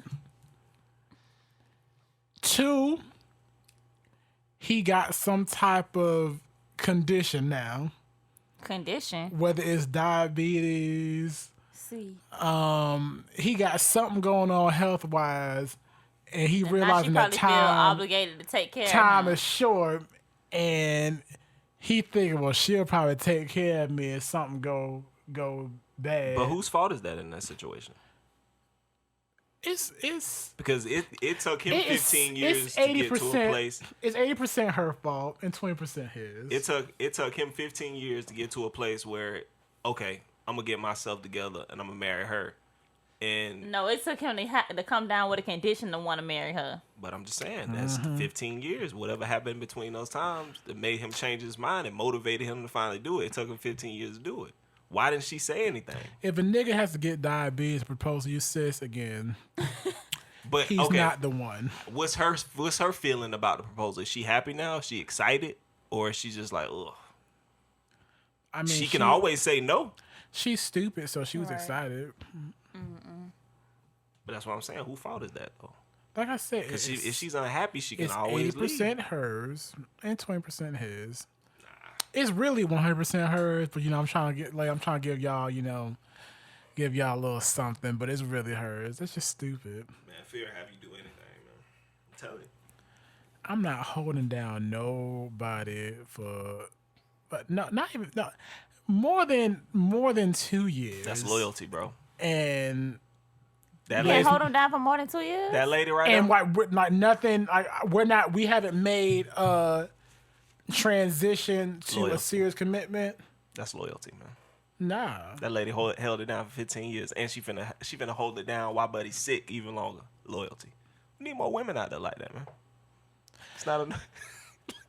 Two, he got some type of condition now. condition. Whether it's diabetes, See. he got something going on health wise, and he Now realizing she that probably feel obligated to take care time of him. is short, and he thinking, well, she'll probably take care of me if something go bad. But whose fault is that in that situation? It's Because it took him it's- 15 years it's to get to a place. It's 80% her fault and 20% his. It took him 15 years to get to a place where, okay, I'm gonna get myself together and I'm gonna marry her. And No, it took him to come down with a condition to want to marry her. but I'm just saying that's 15 years. Whatever happened between those times that made him change his mind and motivated him to finally do it. It took him 15 years to do it. Why didn't she say anything? If a nigga has to get diabetes to propose to you, sis, again, But he's okay, not the one. what's her feeling about the proposal? Is she happy now? Is she excited? Or is she just like, ugh? I mean, She can always say no. She's stupid, so she was Right. excited. But that's what I'm saying. Whose fault is that though? Like I said, Because if she's unhappy, she can it's always 80% leave. hers and 20% his. It's really 100% hers, but I'm trying to give y'all, give y'all a little something, but it's really hers. It's just stupid. Man, fear have you do anything, man. I'm telling you. I'm not holding down nobody for, but not even more than 2 years. That's loyalty, bro. And That You lady, can't hold him down for more than 2 years? that lady right and there. like nothing. We haven't made a transition to a Loyalty. serious commitment. That's loyalty, man. Nah. That lady held it down for 15 years, and she finna hold it down while Buddy's sick even longer. Loyalty. We need more women out there like that, man. It's not enough.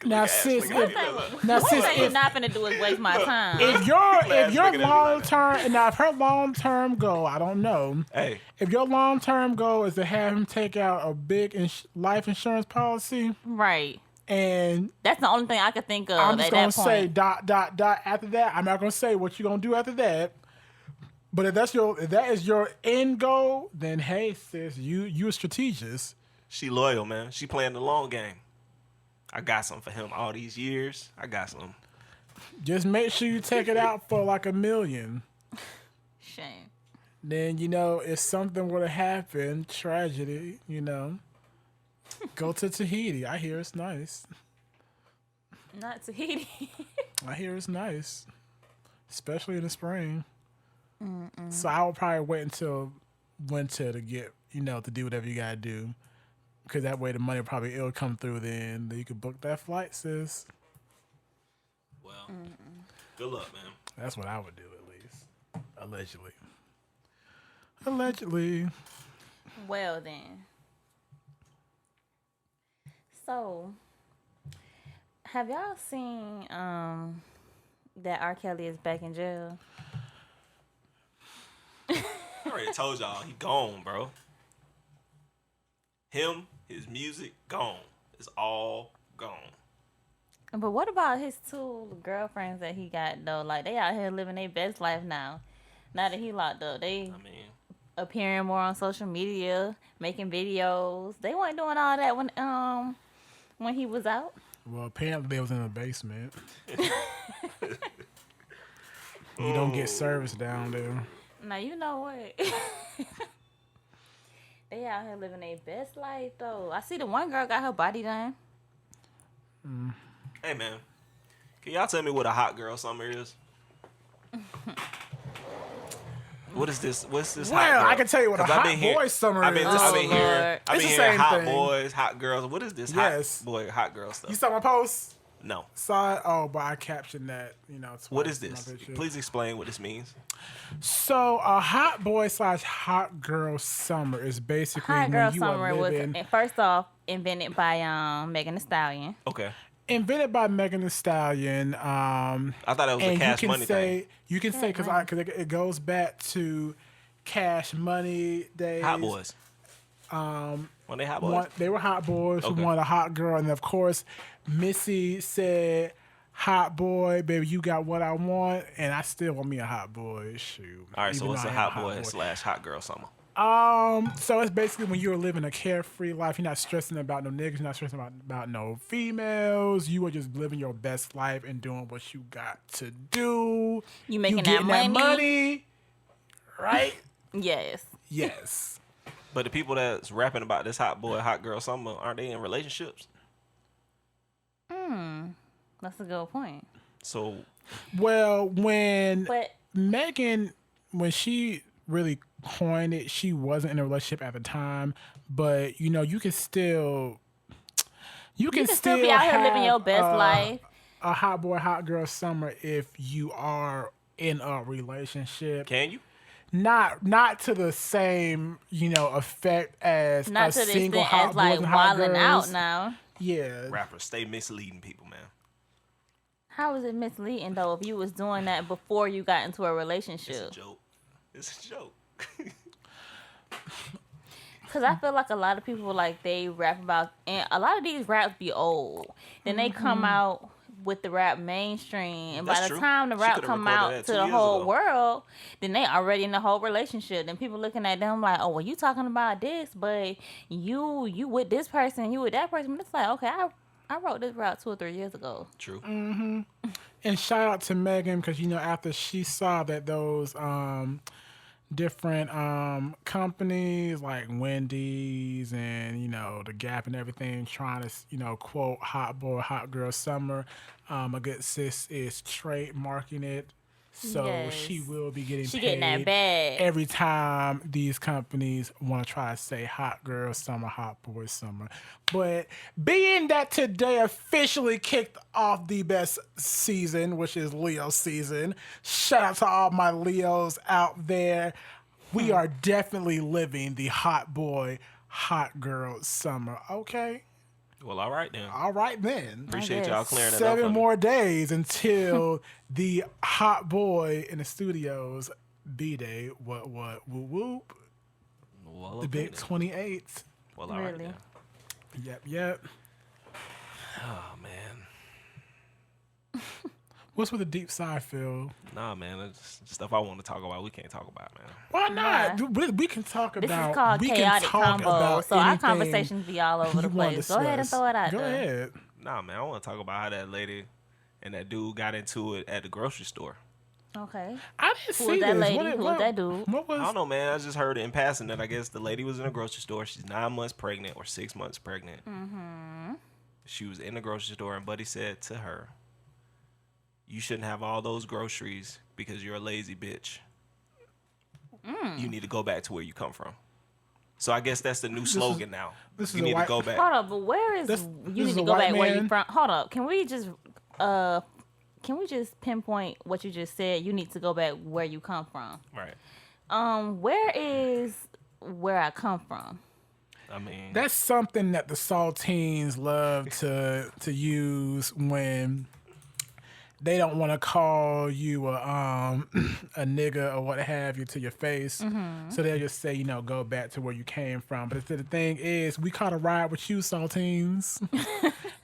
Now, Look at sis, Ash, if, look at her. now, One sis, thing you're if, not finna do is waste my time. if your looking at me long like term, now if her long term goal, I don't know. Hey, If your long term goal is to have him take out a big life insurance policy, Right. and That's the only thing I could think of I'm just at gonna that point. say ... after that, I'm not gonna say what you're gonna do after that. But if that is your end goal, then hey, sis, you a strategist. she loyal, man. She playing the long game. I got something for him all these years. I got something. Just make sure you take it out for like $1 million. Shame. Then if something were to happen, tragedy, go to Tahiti. I hear it's nice. Not Tahiti. I hear it's nice, especially in the spring. So I would probably wait until winter to get to do whatever you gotta do, because that way the money it'll come through. Then you can book that flight, sis. Well, good luck, man. That's what I would do at least, allegedly. Well then. So, have y'all seen that R. Kelly is back in jail? I already told y'all he gone, bro. Him, his music, gone. It's all gone. But what about his 2 girlfriends that he got though? Like they out here living their best life now. Now that he locked up, they I mean, appearing more on social media, making videos. They weren't doing all that when he was out. Well, apparently they was in the basement. You don't get service down there. Now you know what? They out here living their best life though. I see the one girl got her body done. hey man, can y'all tell me what a hot girl summer is? What is this? What's this? hot Well, girl? I can tell you what a 'Cause I've hot been hear- boy summer I've been, is. I've been Oh, hearing, Lord. I've been It's the hearing same hot thing. boys, hot girls. What is this? Yes. Hot boy, hot girl stuff. You saw my post? No. Saw it? Oh, but I captioned that, twice. What is in my this? picture. Please explain what this means. So, a hot boy / hot girl summer is basically Hot Girl when you Summer are was living. first off invented by Megan Thee Stallion. Okay. Invented by Megan Thee Stallion. I thought it was a And Cash you can Money say thing. you can say because it goes back to Cash Money days. Hot boys. When they hot boys. They were hot boys Okay. who wanted a hot girl, and of course, Missy said, "Hot boy, baby, you got what I want, and I still want me a hot boy." Shoot. All right, so Even what's though a I am hot boy / hot girl summer? So it's basically when you're living a carefree life. You're not stressing about no niggas. You're not stressing about no females. You are just living your best life and doing what you got to do. You making that getting money. money, right? Yes. Yes. But the people that's rapping about this hot boy, hot girl summer, aren't they in relationships? That's a good point. So Well, when But Megan, when she really coined it, she wasn't in a relationship at the time, but you can still you can still be out here living your best life. A hot boy, hot girl summer if you are in a relationship. can you? Not to the same, effect as Not a to the single extent hot as like boys and hot wilding girls. out now. Yeah. Rappers stay misleading people, man. How is it misleading though if you was doing that before you got into a It's a relationship? joke. It's a joke. Because I feel like a lot of people like they rap about, and a lot of these raps be old. Then they come out with the rap mainstream, and by That's the true. time the She rap coulda come recorded out that to 2 the years whole ago. world, then they already in the whole relationship. Then people looking at them like, oh well, you talking about this, but you with this person, you with that person. But it's like, okay, I wrote this rap 2 or 3 years ago. True. And shout out to Megan because after she saw that those different companies like Wendy's and the Gap and everything trying to quote hot boy, hot girl summer, a good sis is trademarking it, so Yes. she will be getting She paid getting that bag. every time these companies want to try to say hot girl summer, hot boy summer. But being that today officially kicked off the best season, which is Leo season, shout out to all my Leos out there. We are definitely living the hot boy, hot girl summer. Okay? Well, all right then. All right then. Appreciate y'all clearing that up. 7 for me. more days until the hot boy in the studios B-Day. What, whoop, whoop. Well, The okay big then. 28th. Well, all right Really? then. Yep. Oh man. What's with the deep side, Phil? Nah, man. It's stuff I want to talk about. We can't talk about, man. Why not? Why? We can talk This about. is called we chaotic can talk combo, about so our anything conversations be all over the you wanna place. Go ahead and discuss. throw it out Go there. ahead. Nah, man. I want to talk about how that lady and that dude got into it at the grocery store. Okay. I didn't Who see was that this. lady? What, Who was that dude? What was? I don't know, man. I just heard it in passing that I guess the lady was in a grocery store. She's 9 months pregnant or 6 months pregnant. Mm-hmm. She was in the grocery store, and Buddy said to her, "You shouldn't have all those groceries because you're a lazy bitch. You need to go back to where you come from." So I guess that's the new slogan now. this is You a need to white- go back. Hold up, but where is This you is need a to go white back where you man. from? Hold up, can we just pinpoint what you just said? You need to go back where you come from. Right. Where is where I come from? I mean, That's something that the saltines love to use when they don't want to call you a nigga or what have you to your face. So they'll just say, go back to where you came from. But the thing is, we caught a ride with you, saltines.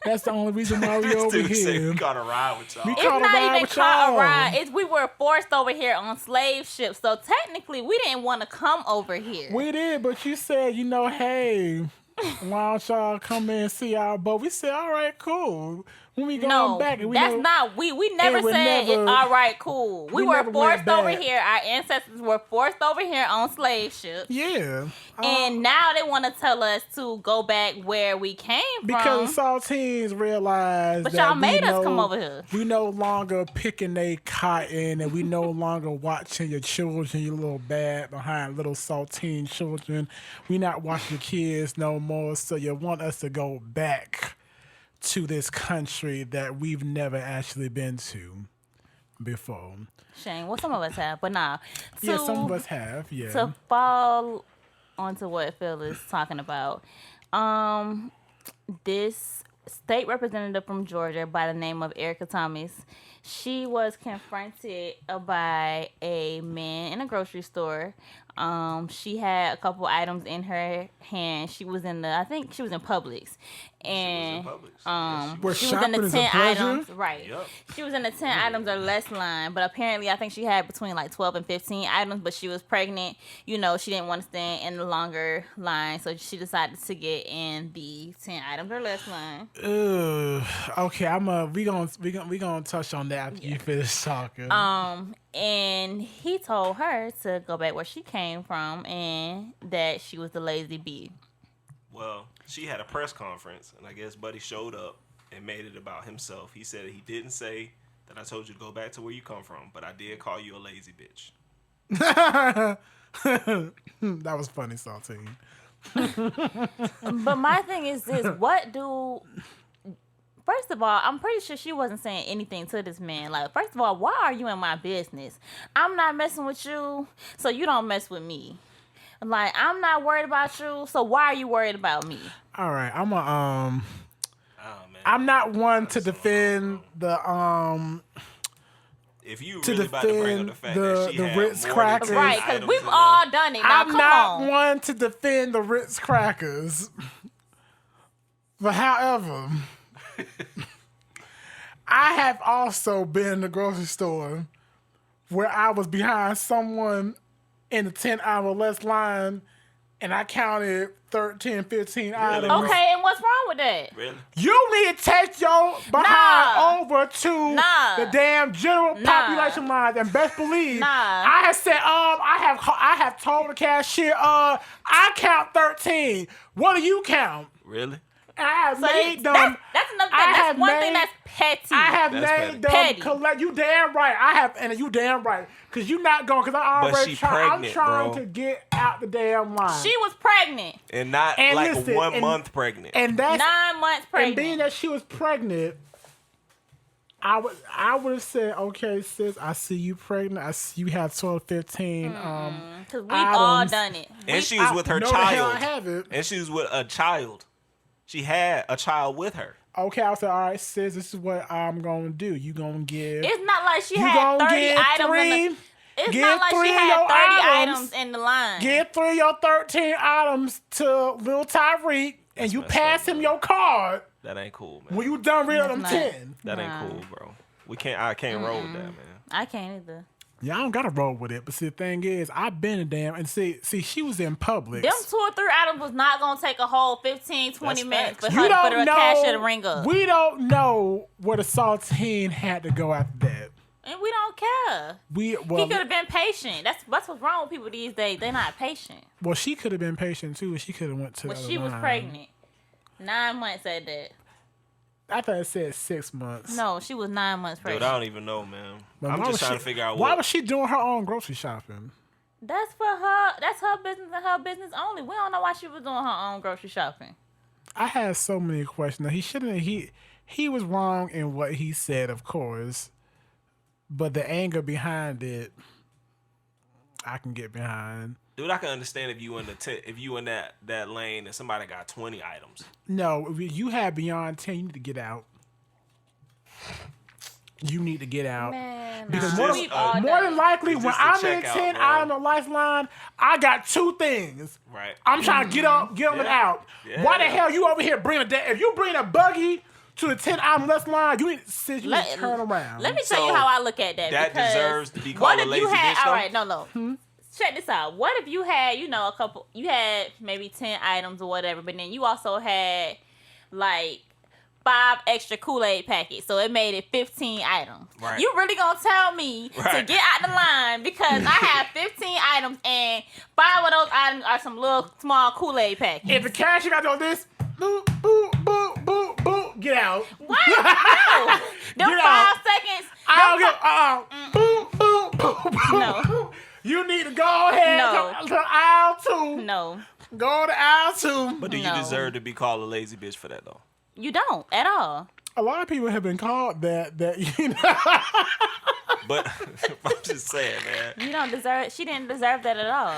That's the only reason why we This over dude said here. we got to ride with y'all. We It's caught a not ride even with caught a y'all. ride. It's we were forced over here on slave ships. So technically, we didn't want to come over here. We did, but you said, hey, why don't y'all come in and see our boat? We said, all right, cool. When we going back, and we that's never, not we never and we said never- it's all right, cool. We were never went forced over back. here. Our ancestors were forced over here on slave ships. Yeah. And now they want to tell us to go back where we came Because from. saltines realized But that y'all we made us no- come over here. We no longer picking they cotton, and we no longer watching your children, your little bad behind little saltine children. We not watching your kids no more. So you want us to go back to this country that we've never actually been to before. Shane, well, some of us have, but nah. Yeah, some of us have. Yeah. To fall onto what Phil is talking about, this state representative from Georgia by the name of Erica Thomas, she was confronted by a man in a grocery store. She had a couple items in her hand. She was I think she was in Publix. And Where she was in shopping the is a 10 pleasure? items. Right. Yep. She was in the 10 items or less line, but apparently I think she had between like 12 and 15 items, but she was pregnant. She didn't want to stand in the longer line, so she decided to get in the 10 items or less line. Okay, we gonna touch on that after you finish talking. And he told her to go back where she came from and that she was the lazy bee. Well, she had a press conference, and I guess Buddy showed up and made it about himself. He said he didn't say that I told you to go back to where you come from, but I did call you a lazy bitch. That was funny, Saltine. But my thing is this, first of all, I'm pretty sure she wasn't saying anything to this man. Like, first of all, why are you in my business? I'm not messing with you, so you don't mess with me. Like, I'm not worried about you, so why are you worried about me? All right, Oh, man. I'm not one to defend the If you to really about to bring up the defend fact the- that she the had Ritz more crackers. than 10 Right, because items we've in all there. done it. Now, I'm come not on. one to defend the Ritz crackers. But however, I have also been in the grocery store where I was behind someone in the 10-hour less line and I counted 13, 15 items. Okay, and what's wrong with that? Really? You need to take your behind over to Nah. the damn general Nah. population lines and best believe Nah. I have said I have told the cashier I count 13. What do you count? Really? And I have So made them. that's another I thing. have That's one thing made- that's petty. I have That's made them petty. collect. You damn right. I have, and you damn right. Cause you not going. Cause I But already she try. I'm pregnant, trying bro. to get out the damn line. She was pregnant. And not And like listen, 1 and- month pregnant. and that's 9 months and pregnant. being that she was pregnant. I would have said, okay, sis, I see you pregnant. I see you have 12, 15. Because we've all items. done it. And she was with her No, the hell child. I haven't. And she was with a child. She had a child with her. Okay, I said, all right, sis, this is what I'm gonna do. You gonna give. It's not like she You had gonna 30 give items three. in the... It's Give not like 3 she of had your 30 items. items in the line. Give 3 of your 13 items to Lil Tyreek, and you messed pass up, him man. your card That ain't cool, man. when you done reading them That's not- 10. That Nah. ain't cool, bro. I can't roll with that, man. I can't either. Yeah, I don't gotta roll with it. But see, the thing is, I've been a damn, and see, she was in Publix. Them 2 or 3 items was not going to take a whole 15, 20 That's minutes facts. for You her for don't the cashier to know. ring up. We don't know where the saltine had to go after that. And we don't care. He Well, could have been patient. That's what's wrong with people these days. They're not patient. well, she could have been patient too. She could have went to. But the other she was line. pregnant. 9 months at that. I thought it said 6 months. No, she was 9 months Dude, pregnant. I don't even know, man. But I'm why just was trying she- to figure out why what. was she doing her own grocery shopping? That's for her. That's her business and her business only. We don't know why she was doing her own grocery shopping. I had so many questions. He shouldn't. He was wrong in what he said, of course, but the anger behind it, I can get behind. Dude, I can understand if you in that lane and somebody got 20 items. No, if you have beyond 10, you need to get out. You need to get out. Man, Because nah, more, we've all more done than it. likely, It's when just a I'm in checkout, 10 bro. item of lifeline, I got 2 things. Right. I'm trying to get them Yeah. out. Yeah. Why the hell you over here bring if you bring a buggy to the 10 item less line, you need to sit you and turn around. Let me tell you how I look at that. That because deserves to be called a lazy bitch, all though? right, no. Check this out. What if you had, you had maybe 10 items or whatever, but then you also had like 5 extra Kool-Aid packets, so it made it 15 items. Right. You really gonna tell me to get out the line because I have 15 items and 5 of those items are some little small Kool-Aid packets? If the cashier got to do this, boop, boop, boop, boop, boop, get out. What? No. Them Get 5 out. seconds. I don't get, boop, boop, boop, boop. No. You need to go ahead to aisle 2. No. Go to aisle 2. But do you deserve to be called a lazy bitch for that, though? You don't at all. A lot of people have been called that, you know. But I'm just saying, man. You don't deserve. She didn't deserve that at all.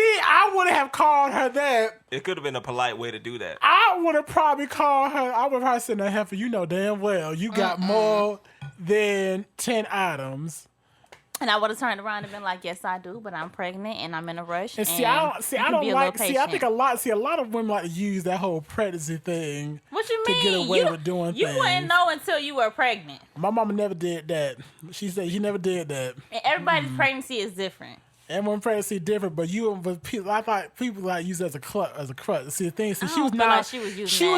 I wouldn't have called her that. It could have been a polite way to do that. I would have probably called her. I would have probably said, "Heifer, you know damn well you got more than 10 items." And I would have turned around and been like, "Yes, I do, but I'm pregnant and I'm in a rush." And I think a lot of women like to use that whole pregnancy thing. What you to mean? get away with doing you things. wouldn't know until you were pregnant. My mama never did that. She said she never did that. And everybody's pregnancy is different. Everyone pregnancy different, but I thought people like use it as a crutch. See the thing, She she was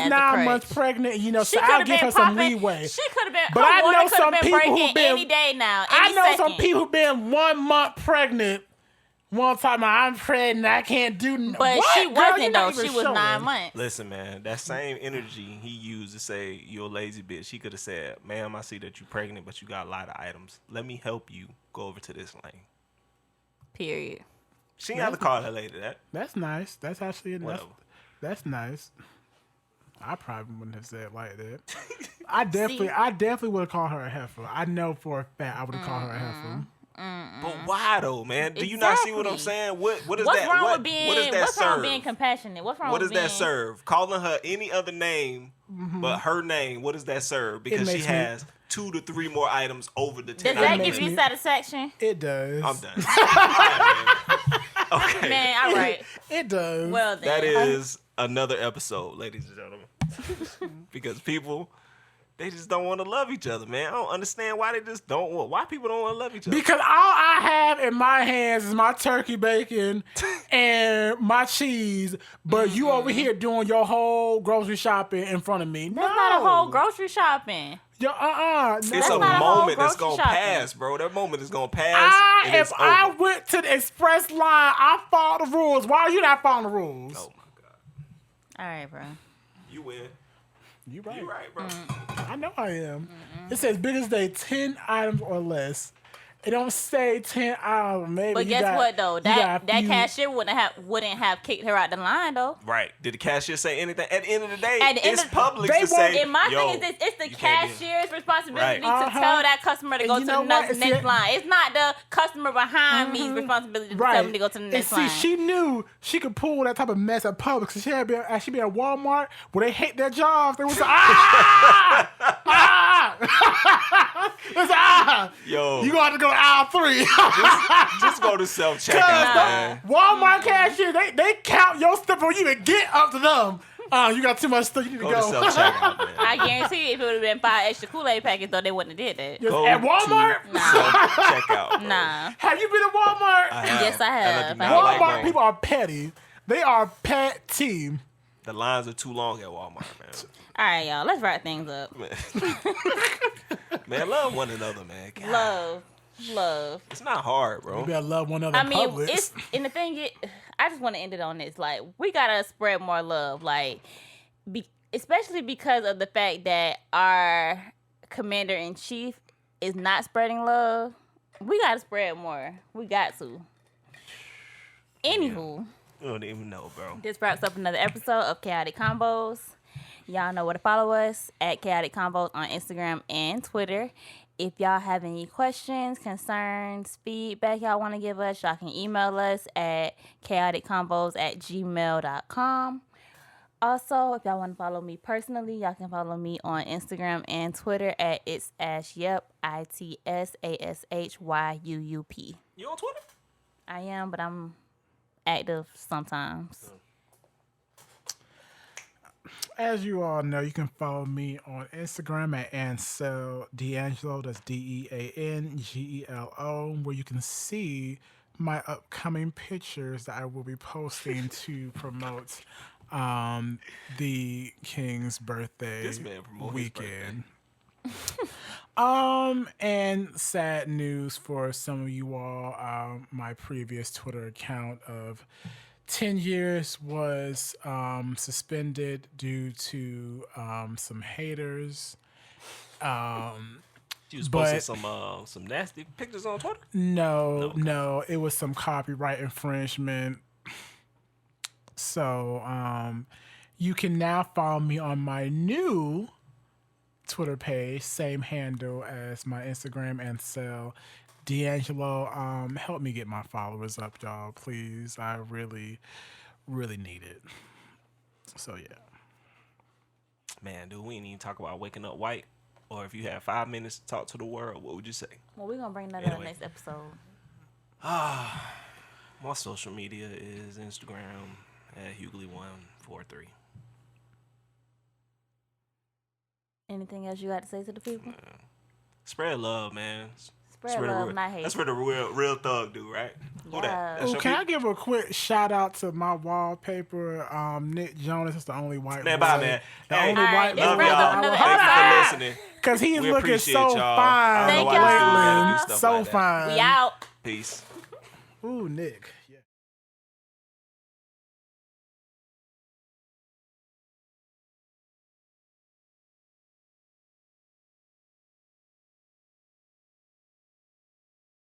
9 months pregnant. You know, so I'll give her some leeway. She could have been. But I know some people who've been any day now. I know some people who've been 1 month pregnant. One time I'm pregnant, I can't do nothing. But what? she wasn't Girl, though. She was 9 months. Listen, man, that same energy he used to say you're a lazy bitch, he could have said, "Ma'am, I see that you're pregnant, but you got a lot of items. Let me help you go over to this lane." Period. She ain't have to call her lady that. That's nice. That's actually Whatever. that's nice. I probably wouldn't have said it like that. I definitely would have called her a heifer. I know for a fact I would have called her a heifer. But why though, man? Do you not see what I'm saying? What is What's that? wrong What with being? does that What's serve? wrong with being compassionate? What's wrong What with does being? that serve? Calling her any other name but her name. What does that serve? Because she has 2 to 3 more items over the 10. Does that give you satisfaction? It does. I'm done. All right, man. Okay. Man, all right. It does. Well, then. That is another episode, ladies and gentlemen. Because people, they just don't want to love each other, man. I don't understand why they just don't want. Why people don't want to love each other? Because all I have in my hands is my turkey bacon and my cheese, but you over here doing your whole grocery shopping in front of me. That's not a whole grocery shopping. Yo, It's a moment that's gonna pass, bro. That moment is gonna pass. If I went to the express line, I follow the rules. Why are you not following the rules? Oh my god. All right, bro. You win. You right. You right, bro. I know I am. It says biggest day 10 items or less. It don't say 10 items. Maybe. But guess what though? That cashier wouldn't have kicked her out the line though. Right. Did the cashier say anything? At the end of the day, it's public they to say. And my thing is, it's the cashier's responsibility to Uh-huh. tell that customer to go to the next line. It's not the customer behind me's responsibility to tell me to go to the next line. She knew she could pull that type of mess at Publix. She had been at Walmart where they hate their jobs. They was like, It's Yo. You gonna have to go to aisle 3. just go to self-checkout, man. Walmart cashier, they count your stuff before you even get up to them. You got too much stuff. You need to Go to go. self-checkout, man. I guarantee you, if it would have been 5 extra Kool-Aid packets, though, they wouldn't have did that. Go At Walmart? to self-checkout, bro. Nah. Have you been to Walmart? Yes, I have. And I do not like Walmart going. people are petty. They are petty. The lines are too long at Walmart, man. All right, y'all. Let's wrap things up. Man, love one another, man. God. Love. It's not hard, bro. You better love one another. I mean, Publix. and the thing is, I just want to end it on this. Like, we gotta spread more love. Like, especially because of the fact that our commander-in-chief is not spreading love. We gotta spread more. We got to. Anywho. You don't even know, bro. This wraps up another episode of Chaotic Convos. Y'all know where to follow us at Chaotic Convos on Instagram and Twitter. If y'all have any questions, concerns, feedback y'all want to give us, y'all can email us at chaoticconvos@gmail.com. Also, if y'all want to follow me personally, y'all can follow me on Instagram and Twitter at itsashyup, ITSASHYUUP. You on Twitter? I am, but I'm active sometimes. as you all know, you can follow me on Instagram at Ansel D'Angelo. That's DeAngelo, where you can see my upcoming pictures that I will be posting to promote the King's birthday This man promote weekend. And sad news for some of you all. My previous Twitter account of 10 years was suspended due to some haters. You was posting some nasty pictures on Twitter? No, it was some copyright infringement. So you can now follow me on my new Twitter page, same handle as my Instagram, Ansel D'Angelo. Help me get my followers up, y'all, please. I really, really need it. So yeah. Man, dude, we ain't even talk about waking up white. Or if you had 5 minutes to talk to the world, what would you say? Well, we're gonna bring that up next episode. My social media is Instagram at Hughley143. Anything else you got to say to the people? Spread love, man. Spread love, not hate. That's what the real thug do, right? Who that? Ooh, can I give a quick shout out to my wallpaper? Nick Jonas is the only white man, boy. bye, man. The Hey, only white love boy. y'all. Another Thank you for listening. Because he's We looking appreciate so y'all. fine Thank I don't know why this dude gotta do y'all. stuff So like that. fine. We out. Peace. Ooh, Nick.